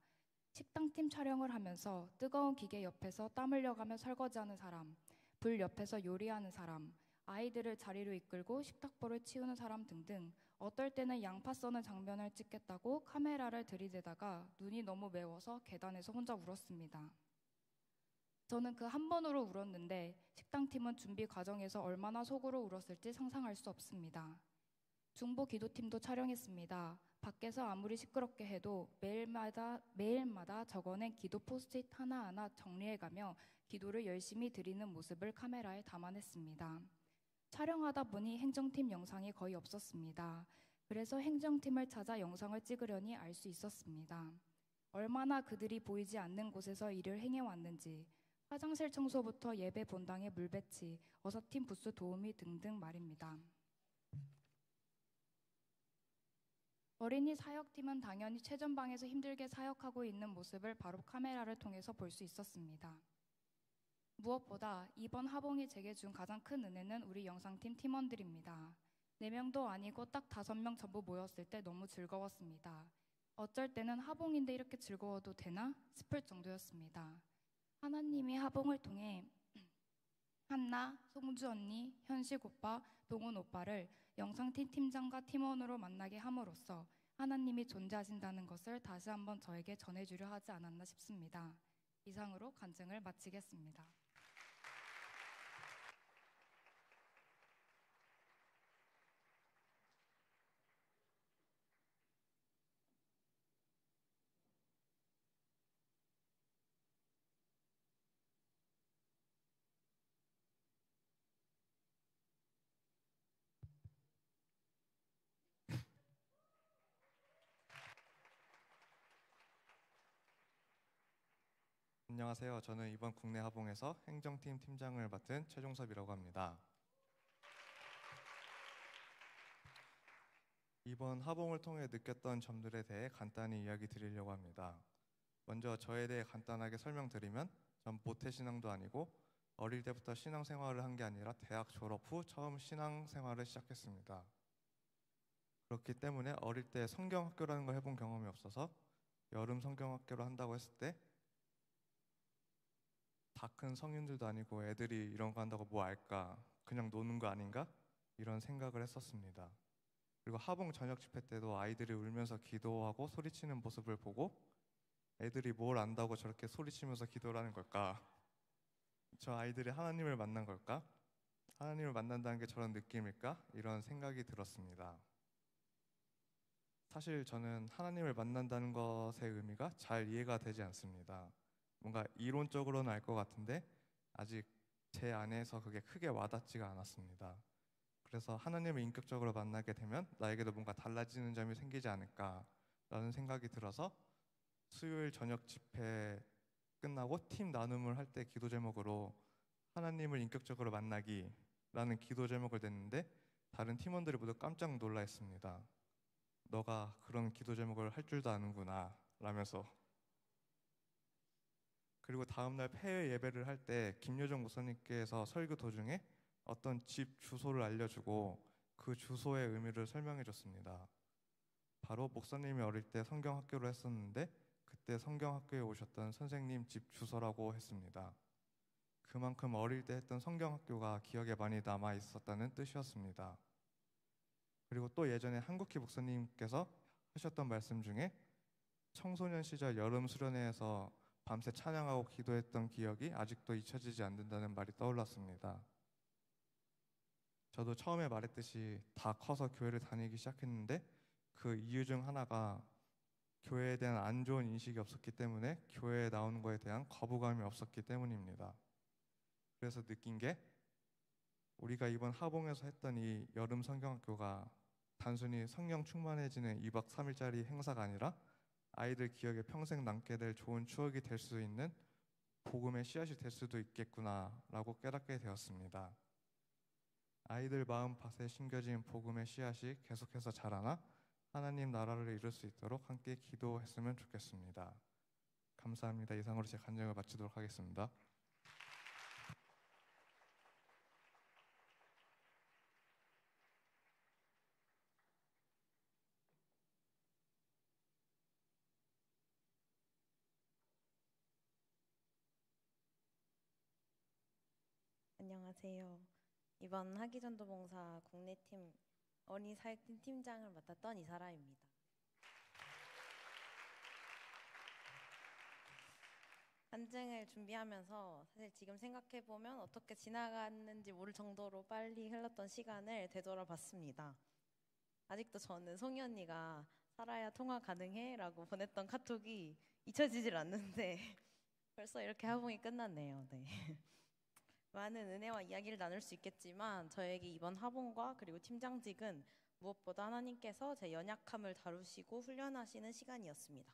식당팀 촬영을 하면서 뜨거운 기계 옆에서 땀 흘려가며 설거지하는 사람, 불 옆에서 요리하는 사람, 아이들을 자리로 이끌고 식탁보를 치우는 사람 등등 어떨 때는 양파 써는 장면을 찍겠다고 카메라를 들이대다가 눈이 너무 매워서 계단에서 혼자 울었습니다. 저는 그 한 번으로 울었는데 식당팀은 준비 과정에서 얼마나 속으로 울었을지 상상할 수 없습니다. 중보 기도팀도 촬영했습니다. 밖에서 아무리 시끄럽게 해도 매일마다 적어낸 기도 포스트잇 하나하나 정리해가며 기도를 열심히 드리는 모습을 카메라에 담아냈습니다. 촬영하다 보니 행정팀 영상이 거의 없었습니다. 그래서 행정팀을 찾아 영상을 찍으려니 알 수 있었습니다. 얼마나 그들이 보이지 않는 곳에서 일을 행해왔는지, 화장실 청소부터 예배 본당의 물 배치, 어서팀 부스 도우미 등등 말입니다. 어린이 사역팀은 당연히 최전방에서 힘들게 사역하고 있는 모습을 바로 카메라를 통해서 볼 수 있었습니다. 무엇보다 이번 하봉이 제게 준 가장 큰 은혜는 우리 영상팀 팀원들입니다. 4명도 아니고 딱 5명 전부 모였을 때 너무 즐거웠습니다. 어쩔 때는 하봉인데 이렇게 즐거워도 되나 싶을 정도였습니다. 하나님이 하봉을 통해 한나, 송주 언니, 현식 오빠, 동훈 오빠를 영상팀 팀장과 팀원으로 만나게 함으로써 하나님이 존재하신다는 것을 다시 한번 저에게 전해주려 하지 않았나 싶습니다. 이상으로 간증을 마치겠습니다. 안녕하세요. 저는 이번 국내 하봉에서 행정팀 팀장을 맡은 최종섭이라고 합니다. 이번 하봉을 통해 느꼈던 점들에 대해 간단히 이야기 드리려고 합니다. 먼저 저에 대해 간단하게 설명드리면 전 모태신앙도 아니고 어릴 때부터 신앙생활을 한 게 아니라 대학 졸업 후 처음 신앙생활을 시작했습니다. 그렇기 때문에 어릴 때 성경학교라는 걸 해본 경험이 없어서 여름 성경학교를 한다고 했을 때 다 큰 성인들도 아니고 애들이 이런 거 한다고 뭐 알까? 그냥 노는 거 아닌가? 이런 생각을 했었습니다. 그리고 하봉 저녁 집회 때도 아이들이 울면서 기도하고 소리치는 모습을 보고 애들이 뭘 안다고 저렇게 소리치면서 기도를 하는 걸까? 저 아이들이 하나님을 만난 걸까? 하나님을 만난다는 게 저런 느낌일까? 이런 생각이 들었습니다. 사실 저는 하나님을 만난다는 것의 의미가 잘 이해가 되지 않습니다. 뭔가 이론적으로는 알 것 같은데 아직 제 안에서 그게 크게 와닿지가 않았습니다. 그래서 하나님을 인격적으로 만나게 되면 나에게도 뭔가 달라지는 점이 생기지 않을까라는 생각이 들어서 수요일 저녁 집회 끝나고 팀 나눔을 할 때 기도 제목으로 하나님을 인격적으로 만나기라는 기도 제목을 냈는데 다른 팀원들이 모두 깜짝 놀라했습니다. 너가 그런 기도 제목을 할 줄도 아는구나 라면서. 그리고 다음날 폐회 예배를 할 때 김여정 목사님께서 설교 도중에 어떤 집 주소를 알려주고 그 주소의 의미를 설명해 줬습니다. 바로 목사님이 어릴 때 성경학교를 했었는데 그때 성경학교에 오셨던 선생님 집 주소라고 했습니다. 그만큼 어릴 때 했던 성경학교가 기억에 많이 남아 있었다는 뜻이었습니다. 그리고 또 예전에 한국희 목사님께서 하셨던 말씀 중에 청소년 시절 여름 수련회에서 밤새 찬양하고 기도했던 기억이 아직도 잊혀지지 않는다는 말이 떠올랐습니다. 저도 처음에 말했듯이 다 커서 교회를 다니기 시작했는데 그 이유 중 하나가 교회에 대한 안 좋은 인식이 없었기 때문에 교회에 나오는 거에 대한 거부감이 없었기 때문입니다. 그래서 느낀 게 우리가 이번 하봉에서 했던 이 여름 성경학교가 단순히 성령 충만해지는 2박 3일짜리 행사가 아니라 아이들 기억에 평생 남게 될 좋은 추억이 될 수 있는 복음의 씨앗이 될 수도 있겠구나라고 깨닫게 되었습니다. 아이들 마음밭에 심겨진 복음의 씨앗이 계속해서 자라나 하나님 나라를 이룰 수 있도록 함께 기도했으면 좋겠습니다. 감사합니다. 이상으로 제 간증을 마치도록 하겠습니다. 안녕하세요. 이번 하기전도봉사 국내팀 어린이사역팀 팀장을 맡았던 이사라입니다. 간증을 준비하면서 사실 지금 생각해보면 어떻게 지나갔는지 모를 정도로 빨리 흘렀던 시간을 되돌아봤습니다. 아직도 저는 송이 언니가 사라야 통화 가능해? 라고 보냈던 카톡이 잊혀지질 않는데 벌써 이렇게 하봉이 끝났네요. 네. 많은 은혜와 이야기를 나눌 수 있겠지만 저에게 이번 하봉과 그리고 팀장직은 무엇보다 하나님께서 제 연약함을 다루시고 훈련하시는 시간이었습니다.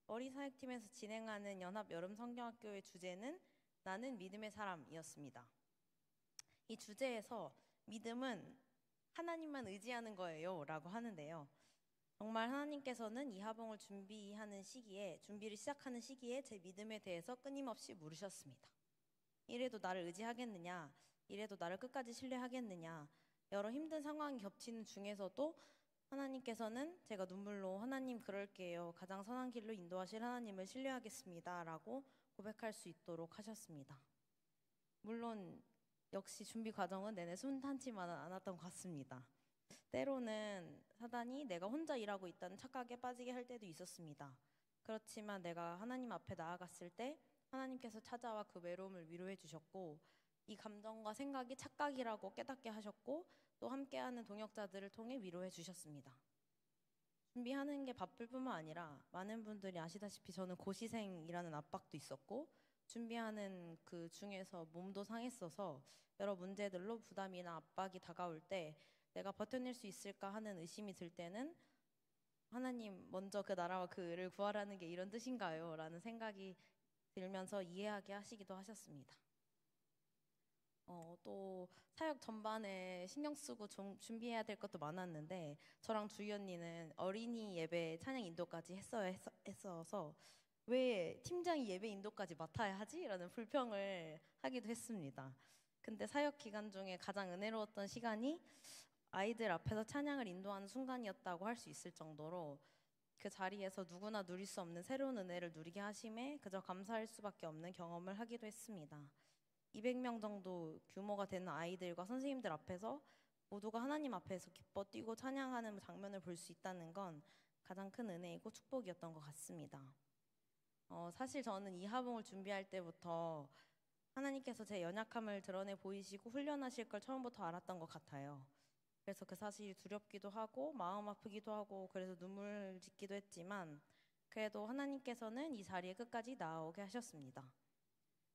어린사역팀에서 진행하는 연합 여름 성경학교의 주제는 나는 믿음의 사람이었습니다. 이 주제에서 믿음은 하나님만 의지하는 거예요 라고 하는데요. 정말 하나님께서는 이 하봉을 준비를 시작하는 시기에 제 믿음에 대해서 끊임없이 물으셨습니다. 이래도 나를 의지하겠느냐? 이래도 나를 끝까지 신뢰하겠느냐? 여러 힘든 상황이 겹치는 중에서도 하나님께서는 제가 눈물로 하나님 그럴게요. 가장 선한 길로 인도하실 하나님을 신뢰하겠습니다. 라고 고백할 수 있도록 하셨습니다. 물론 역시 준비 과정은 내내 순탄치만은 않았던 것 같습니다. 때로는 사단이 내가 혼자 일하고 있다는 착각에 빠지게 할 때도 있었습니다. 그렇지만 내가 하나님 앞에 나아갔을 때 하나님께서 찾아와 그 외로움을 위로해 주셨고 이 감정과 생각이 착각이라고 깨닫게 하셨고 또 함께하는 동역자들을 통해 위로해 주셨습니다. 준비하는 게 바쁠 뿐만 아니라 많은 분들이 아시다시피 저는 고시생이라는 압박도 있었고 준비하는 그 중에서 몸도 상했어서 여러 문제들로 부담이나 압박이 다가올 때 내가 버텨낼 수 있을까 하는 의심이 들 때는 하나님 먼저 그 나라와 그 의를 구하라는 게 이런 뜻인가요? 라는 생각이 들면서 이해하게 하시기도 하셨습니다. 또 사역 전반에 신경 쓰고 준비해야 될 것도 많았는데 저랑 주희 언니는 어린이 예배 찬양 인도까지 했어서 왜 팀장이 예배 인도까지 맡아야 하지? 라는 불평을 하기도 했습니다. 근데 사역 기간 중에 가장 은혜로웠던 시간이 아이들 앞에서 찬양을 인도하는 순간이었다고 할 수 있을 정도로 그 자리에서 누구나 누릴 수 없는 새로운 은혜를 누리게 하심에 그저 감사할 수밖에 없는 경험을 하기도 했습니다. 200명 정도 규모가 되는 아이들과 선생님들 앞에서 모두가 하나님 앞에서 기뻐 뛰고 찬양하는 장면을 볼 수 있다는 건 가장 큰 은혜이고 축복이었던 것 같습니다. 사실 저는 이 하봉을 준비할 때부터 하나님께서 제 연약함을 드러내 보이시고 훈련하실 걸 처음부터 알았던 것 같아요. 그래서 그 사실이 두렵기도 하고 마음 아프기도 하고 그래서 눈물 짓기도 했지만 그래도 하나님께서는 이 자리에 끝까지 나오게 하셨습니다.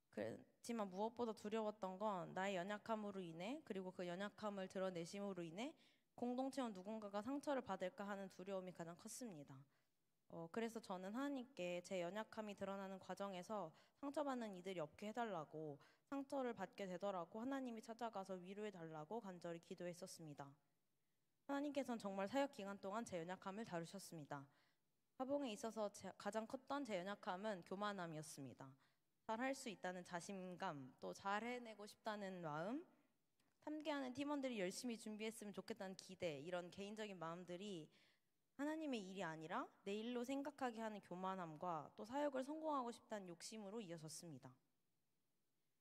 그렇지만 무엇보다 두려웠던 건 나의 연약함으로 인해 그리고 그 연약함을 드러내심으로 인해 공동체원 누군가가 상처를 받을까 하는 두려움이 가장 컸습니다. 그래서 저는 하나님께 제 연약함이 드러나는 과정에서 상처받는 이들이 없게 해달라고 상처를 받게 되더라고 하나님이 찾아가서 위로해달라고 간절히 기도했었습니다. 하나님께서는 정말 사역 기간 동안 제 연약함을 다루셨습니다. 화봉에 있어서 가장 컸던 제 연약함은 교만함이었습니다. 잘할 수 있다는 자신감, 또 잘해내고 싶다는 마음, 함께하는 팀원들이 열심히 준비했으면 좋겠다는 기대, 이런 개인적인 마음들이 하나님의 일이 아니라 내 일로 생각하게 하는 교만함과 또 사역을 성공하고 싶다는 욕심으로 이어졌습니다.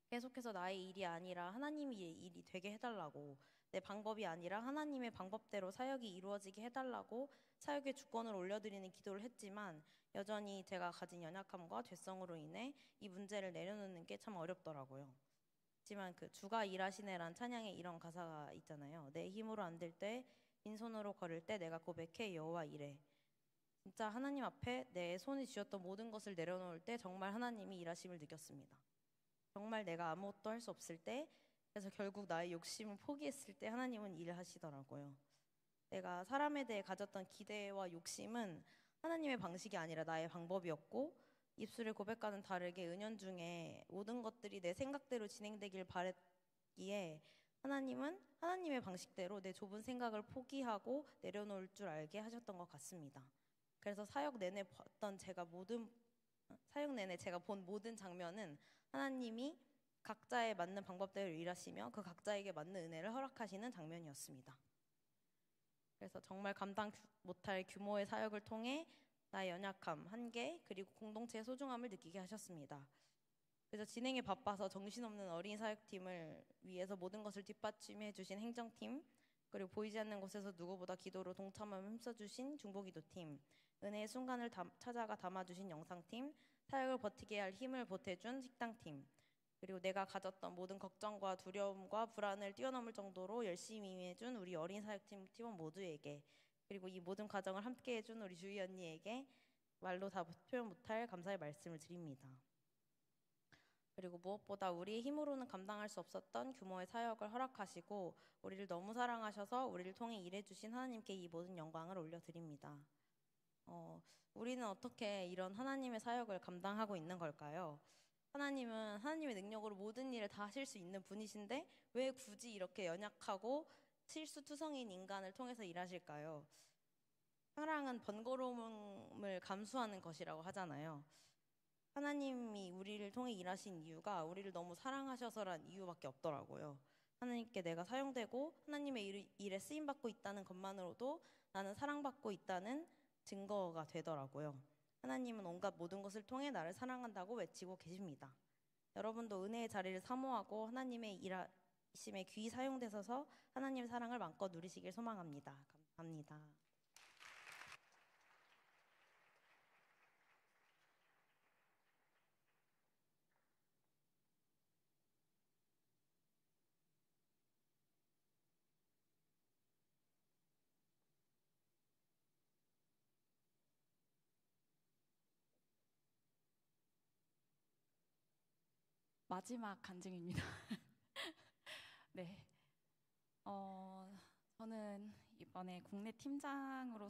계속해서 나의 일이 아니라 하나님의 일이 되게 해달라고, 내 방법이 아니라 하나님의 방법대로 사역이 이루어지게 해달라고 사역의 주권을 올려드리는 기도를 했지만 여전히 제가 가진 연약함과 죄성으로 인해 이 문제를 내려놓는 게 참 어렵더라고요. 하지만 그 주가 일하시네란 찬양에 이런 가사가 있잖아요. 내 힘으로 안 될 때 빈손으로 걸을 때 내가 고백해 여호와 이래. 진짜 하나님 앞에 내 손이 쥐었던 모든 것을 내려놓을 때 정말 하나님이 일하심을 느꼈습니다. 정말 내가 아무것도 할 수 없을 때, 그래서 결국 나의 욕심을 포기했을 때 하나님은 일하시더라고요. 내가 사람에 대해 가졌던 기대와 욕심은 하나님의 방식이 아니라 나의 방법이었고, 입술의 고백과는 다르게 은연중에 모든 것들이 내 생각대로 진행되길 바랬기에 하나님은 하나님의 방식대로 내 좁은 생각을 포기하고 내려놓을 줄 알게 하셨던 것 같습니다. 그래서 사역 내내 제가 본 모든 장면은 하나님이 각자에 맞는 방법대로 일하시며 그 각자에게 맞는 은혜를 허락하시는 장면이었습니다. 그래서 정말 감당 못할 규모의 사역을 통해 나의 연약함, 한계, 그리고 공동체의 소중함을 느끼게 하셨습니다. 그래서 진행에 바빠서 정신없는 어린이 사역팀을 위해서 모든 것을 뒷받침해 주신 행정팀, 그리고 보이지 않는 곳에서 누구보다 기도로 동참함을 힘써주신 중보기도팀, 은혜의 순간을 찾아가 담아주신 영상팀, 사역을 버티게 할 힘을 보태준 식당팀, 그리고 내가 가졌던 모든 걱정과 두려움과 불안을 뛰어넘을 정도로 열심히 임해준 우리 어린 사역팀 팀원 모두에게, 그리고 이 모든 과정을 함께 해준 우리 주희 언니에게 말로 다 표현 못할 감사의 말씀을 드립니다. 그리고 무엇보다 우리의 힘으로는 감당할 수 없었던 규모의 사역을 허락하시고 우리를 너무 사랑하셔서 우리를 통해 일해주신 하나님께 이 모든 영광을 올려드립니다. 우리는 어떻게 이런 하나님의 사역을 감당하고 있는 걸까요? 하나님은 하나님의 능력으로 모든 일을 다 하실 수 있는 분이신데 왜 굳이 이렇게 연약하고 실수투성인 인간을 통해서 일하실까요? 사랑은 번거로움을 감수하는 것이라고 하잖아요. 하나님이 우리를 통해 일하신 이유가 우리를 너무 사랑하셔서란 이유밖에 없더라고요. 하나님께 내가 사용되고 하나님의 일에 쓰임받고 있다는 것만으로도 나는 사랑받고 있다는 증거가 되더라고요. 하나님은 온갖 모든 것을 통해 나를 사랑한다고 외치고 계십니다. 여러분도 은혜의 자리를 사모하고 하나님의 일하심에 귀히 사용되셔서 하나님의 사랑을 마음껏 누리시길 소망합니다. 감사합니다. 마지막 간증입니다. 네. 저는 이번에 국내 팀장으로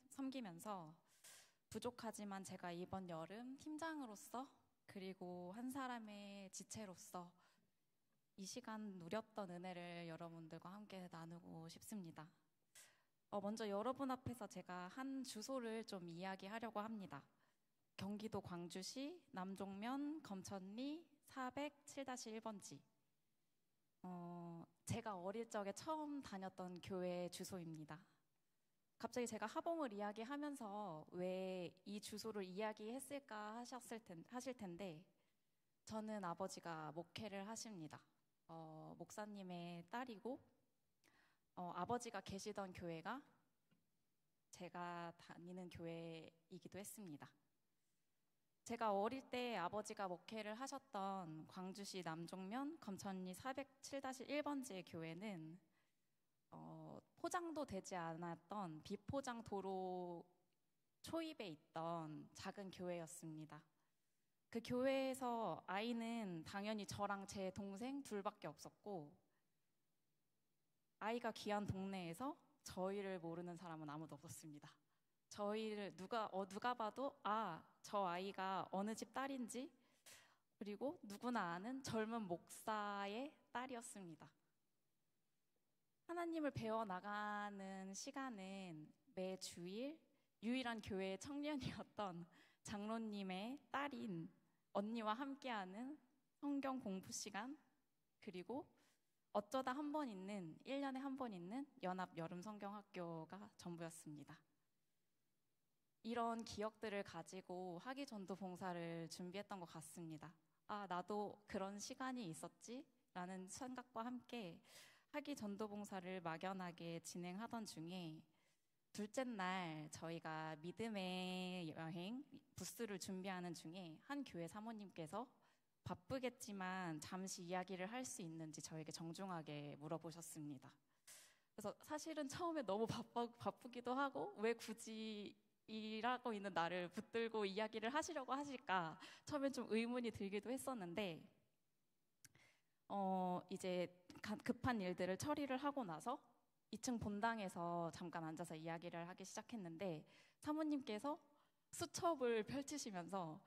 섬기면서 부족하지만 제가 이번 여름 팀장으로서 그리고 한 사람의 지체로서 이 시간 누렸던 은혜를 여러분들과 함께 나누고 싶습니다. 먼저 여러분 앞에서 제가 한 주소를 좀 이야기하려고 합니다. 경기도 광주시 남종면 검천리 407-1번지. 제가 어릴 적에 처음 다녔던 교회 주소입니다. 갑자기 제가 하봉을 이야기하면서 왜 이 주소를 이야기했을까 하실 텐데 저는 아버지가 목회를 하십니다. 목사님의 딸이고 아버지가 계시던 교회가 제가 다니는 교회이기도 했습니다. 제가 어릴 때 아버지가 목회를 하셨던 광주시 남종면 검천리 407-1번지의 교회는 포장도 되지 않았던 비포장 도로 초입에 있던 작은 교회였습니다. 그 교회에서 아이는 당연히 저랑 제 동생 둘밖에 없었고, 아이가 귀한 동네에서 저희를 모르는 사람은 아무도 없었습니다. 저희를 누가 봐도 저 아이가 어느 집 딸인지, 그리고 누구나 아는 젊은 목사의 딸이었습니다. 하나님을 배워나가는 시간은 매 주일 유일한 교회의 청년이었던 장로님의 딸인 언니와 함께하는 성경 공부 시간, 그리고 어쩌다 1년에 한 번 있는 연합 여름 성경학교가 전부였습니다. 이런 기억들을 가지고 학위 전도 봉사를 준비했던 것 같습니다. 나도 그런 시간이 있었지? 라는 생각과 함께 학위 전도 봉사를 막연하게 진행하던 중에 둘째 날 저희가 믿음의 여행 부스를 준비하는 중에 한 교회 사모님께서 바쁘겠지만 잠시 이야기를 할 수 있는지 저에게 정중하게 물어보셨습니다. 그래서 사실은 처음에 너무 바쁘기도 하고 왜 굳이 일하고 있는 나를 붙들고 이야기를 하시려고 하실까 처음엔 좀 의문이 들기도 했었는데, 이제 급한 일들을 처리를 하고 나서 2층 본당에서 잠깐 앉아서 이야기를 하기 시작했는데, 사모님께서 수첩을 펼치시면서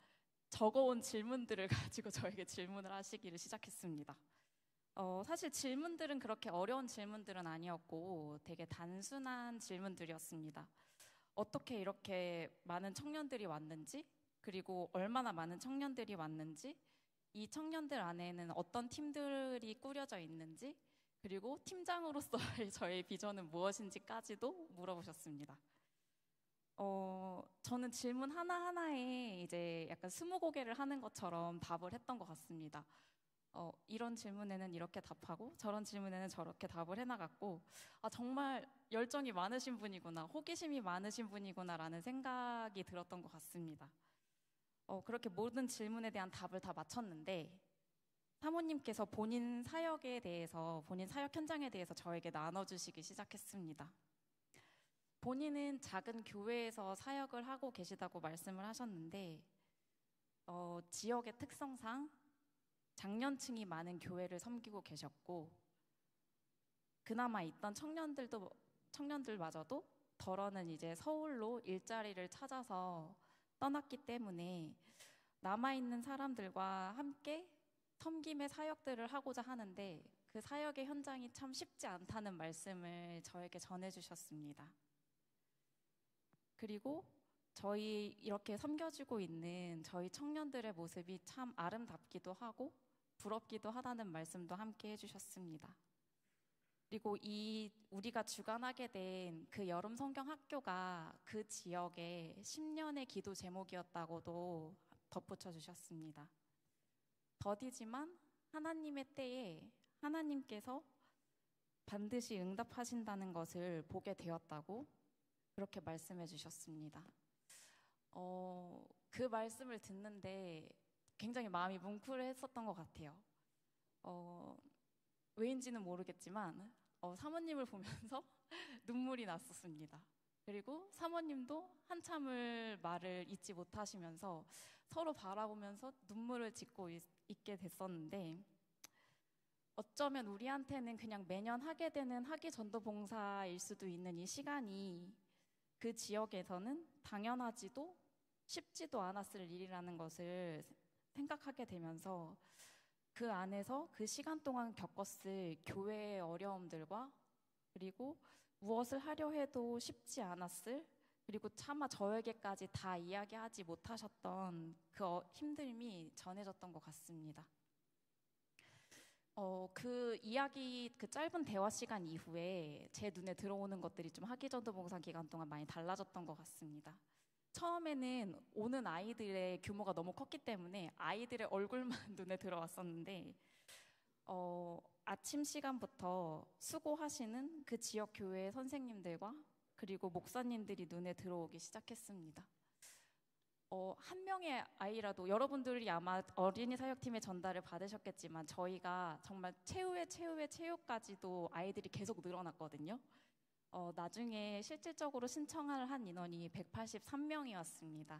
적어온 질문들을 가지고 저에게 질문을 하시기를 시작했습니다. 사실 질문들은 그렇게 어려운 질문들은 아니었고 되게 단순한 질문들이었습니다. 어떻게 이렇게 많은 청년들이 왔는지, 그리고 얼마나 많은 청년들이 왔는지, 이 청년들 안에는 어떤 팀들이 꾸려져 있는지, 그리고 팀장으로서의 저의 비전은 무엇인지까지도 물어보셨습니다. 저는 질문 하나하나에 이제 약간 스무고개를 하는 것처럼 답을 했던 것 같습니다. 이런 질문에는 이렇게 답하고 저런 질문에는 저렇게 답을 해나갔고, 정말 열정이 많으신 분이구나, 호기심이 많으신 분이구나 라는 생각이 들었던 것 같습니다. 그렇게 모든 질문에 대한 답을 다 마쳤는데 사모님께서 본인 사역에 대해서, 본인 사역 현장에 대해서 저에게 나눠주시기 시작했습니다. 본인은 작은 교회에서 사역을 하고 계시다고 말씀을 하셨는데, 지역의 특성상 장년층이 많은 교회를 섬기고 계셨고, 그나마 있던 청년들마저도 덜어는 이제 서울로 일자리를 찾아서 떠났기 때문에 남아있는 사람들과 함께 섬김의 사역들을 하고자 하는데 그 사역의 현장이 참 쉽지 않다는 말씀을 저에게 전해주셨습니다. 그리고 저희 이렇게 섬겨주고 있는 저희 청년들의 모습이 참 아름답기도 하고 부럽기도 하다는 말씀도 함께 해주셨습니다. 그리고 우리가 주관하게 된 그 여름 성경 학교가 그 지역의 10년의 기도 제목이었다고도 덧붙여 주셨습니다. 더디지만 하나님의 때에 하나님께서 반드시 응답하신다는 것을 보게 되었다고 그렇게 말씀해 주셨습니다. 그 말씀을 듣는데 굉장히 마음이 뭉클했었던 것 같아요. 왜인지는 모르겠지만 사모님을 보면서 눈물이 났었습니다. 그리고 사모님도 한참을 말을 잇지 못하시면서 서로 바라보면서 눈물을 짓고 있게 됐었는데, 어쩌면 우리한테는 그냥 매년 하게 되는 학위 전도 봉사일 수도 있는 이 시간이 그 지역에서는 당연하지도 쉽지도 않았을 일이라는 것을 생각하게 되면서 그 안에서 그 시간 동안 겪었을 교회의 어려움들과, 그리고 무엇을 하려 해도 쉽지 않았을, 그리고 차마 저에게까지 다 이야기하지 못하셨던 그 힘듦이 전해졌던 것 같습니다. 그 짧은 대화 시간 이후에 제 눈에 들어오는 것들이 좀 학위 전도 봉사 기간 동안 많이 달라졌던 것 같습니다. 처음에는 오는 아이들의 규모가 너무 컸기 때문에 아이들의 얼굴만 눈에 들어왔었는데, 아침 시간부터 수고하시는 그 지역 교회 선생님들과 그리고 목사님들이 눈에 들어오기 시작했습니다. 한 명의 아이라도 여러분들이 아마 어린이 사역팀의 전달을 받으셨겠지만 저희가 정말 최후의 최후까지도 아이들이 계속 늘어났거든요. 나중에 실질적으로 신청을 한 인원이 183명이었습니다.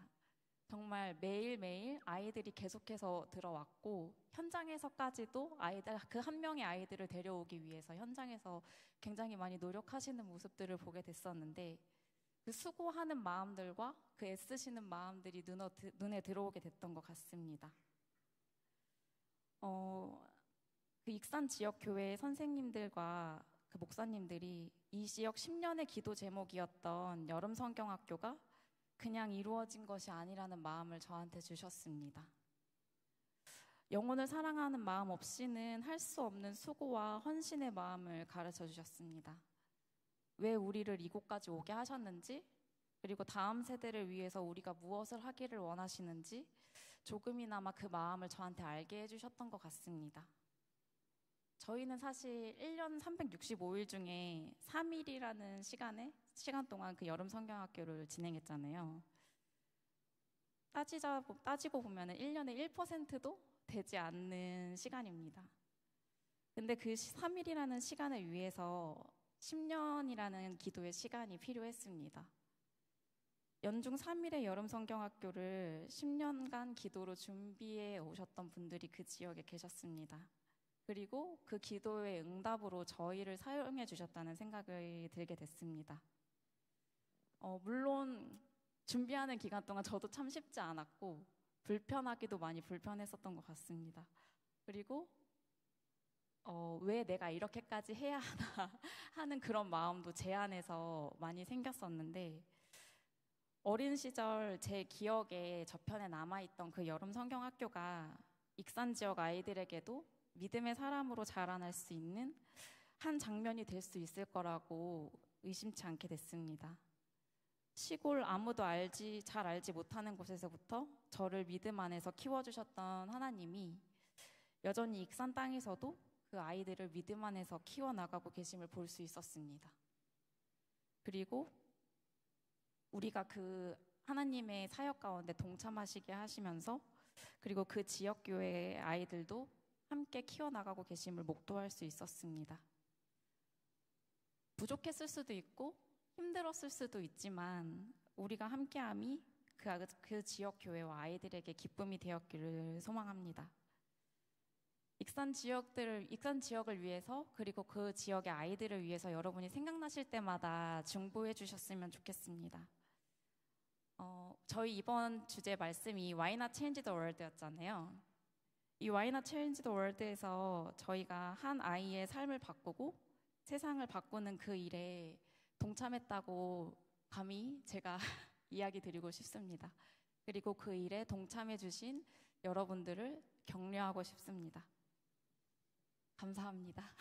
정말 매일매일 아이들이 계속해서 들어왔고 현장에서까지도 아이들 그 한 명의 아이들을 데려오기 위해서 현장에서 굉장히 많이 노력하시는 모습들을 보게 됐었는데 그 수고하는 마음들과 그 애쓰시는 마음들이 눈에 들어오게 됐던 것 같습니다. 그 익산 지역 교회 선생님들과 그 목사님들이 이 지역 10년의 기도 제목이었던 여름 성경학교가 그냥 이루어진 것이 아니라는 마음을 저한테 주셨습니다. 영혼을 사랑하는 마음 없이는 할 수 없는 수고와 헌신의 마음을 가르쳐 주셨습니다. 왜 우리를 이곳까지 오게 하셨는지, 그리고 다음 세대를 위해서 우리가 무엇을 하기를 원하시는지 조금이나마 그 마음을 저한테 알게 해주셨던 것 같습니다. 저희는 사실 1년 365일 중에 3일이라는 시간 동안 그 여름 성경학교를 진행했잖아요. 따지고 보면 1년에 1%도 되지 않는 시간입니다. 근데 그 3일이라는 시간을 위해서 10년이라는 기도의 시간이 필요했습니다. 연중 3일의 여름 성경학교를 10년간 기도로 준비해 오셨던 분들이 그 지역에 계셨습니다. 그리고 그 기도의 응답으로 저희를 사용해 주셨다는 생각이 들게 됐습니다. 물론 준비하는 기간 동안 저도 참 쉽지 않았고 불편하기도 많이 불편했었던 것 같습니다. 그리고 왜 내가 이렇게까지 해야 하나 하는 그런 마음도 제 안에서 많이 생겼었는데 어린 시절 제 기억에 저편에 남아있던 그 여름 성경학교가 익산 지역 아이들에게도 믿음의 사람으로 자라날 수 있는 한 장면이 될 수 있을 거라고 의심치 않게 됐습니다. 시골 아무도 잘 알지 못하는 곳에서부터 저를 믿음 안에서 키워주셨던 하나님이 여전히 익산 땅에서도 그 아이들을 믿음 안에서 키워나가고 계심을 볼 수 있었습니다. 그리고 우리가 그 하나님의 사역 가운데 동참하시게 하시면서 그리고 그 지역교회의 아이들도 함께 키워나가고 계심을 목도할 수 있었습니다. 부족했을 수도 있고 힘들었을 수도 있지만 우리가 함께함이 그 지역교회와 아이들에게 기쁨이 되었기를 소망합니다. 익산 지역을 위해서 그리고 그 지역의 아이들을 위해서 여러분이 생각나실 때마다 중보해 주셨으면 좋겠습니다. 저희 이번 주제 말씀이 Why Not Change the World였잖아요. 이 Why Not Change the World에서 저희가 한 아이의 삶을 바꾸고 세상을 바꾸는 그 일에 동참했다고 감히 제가 이야기 드리고 싶습니다. 그리고 그 일에 동참해 주신 여러분들을 격려하고 싶습니다. 감사합니다.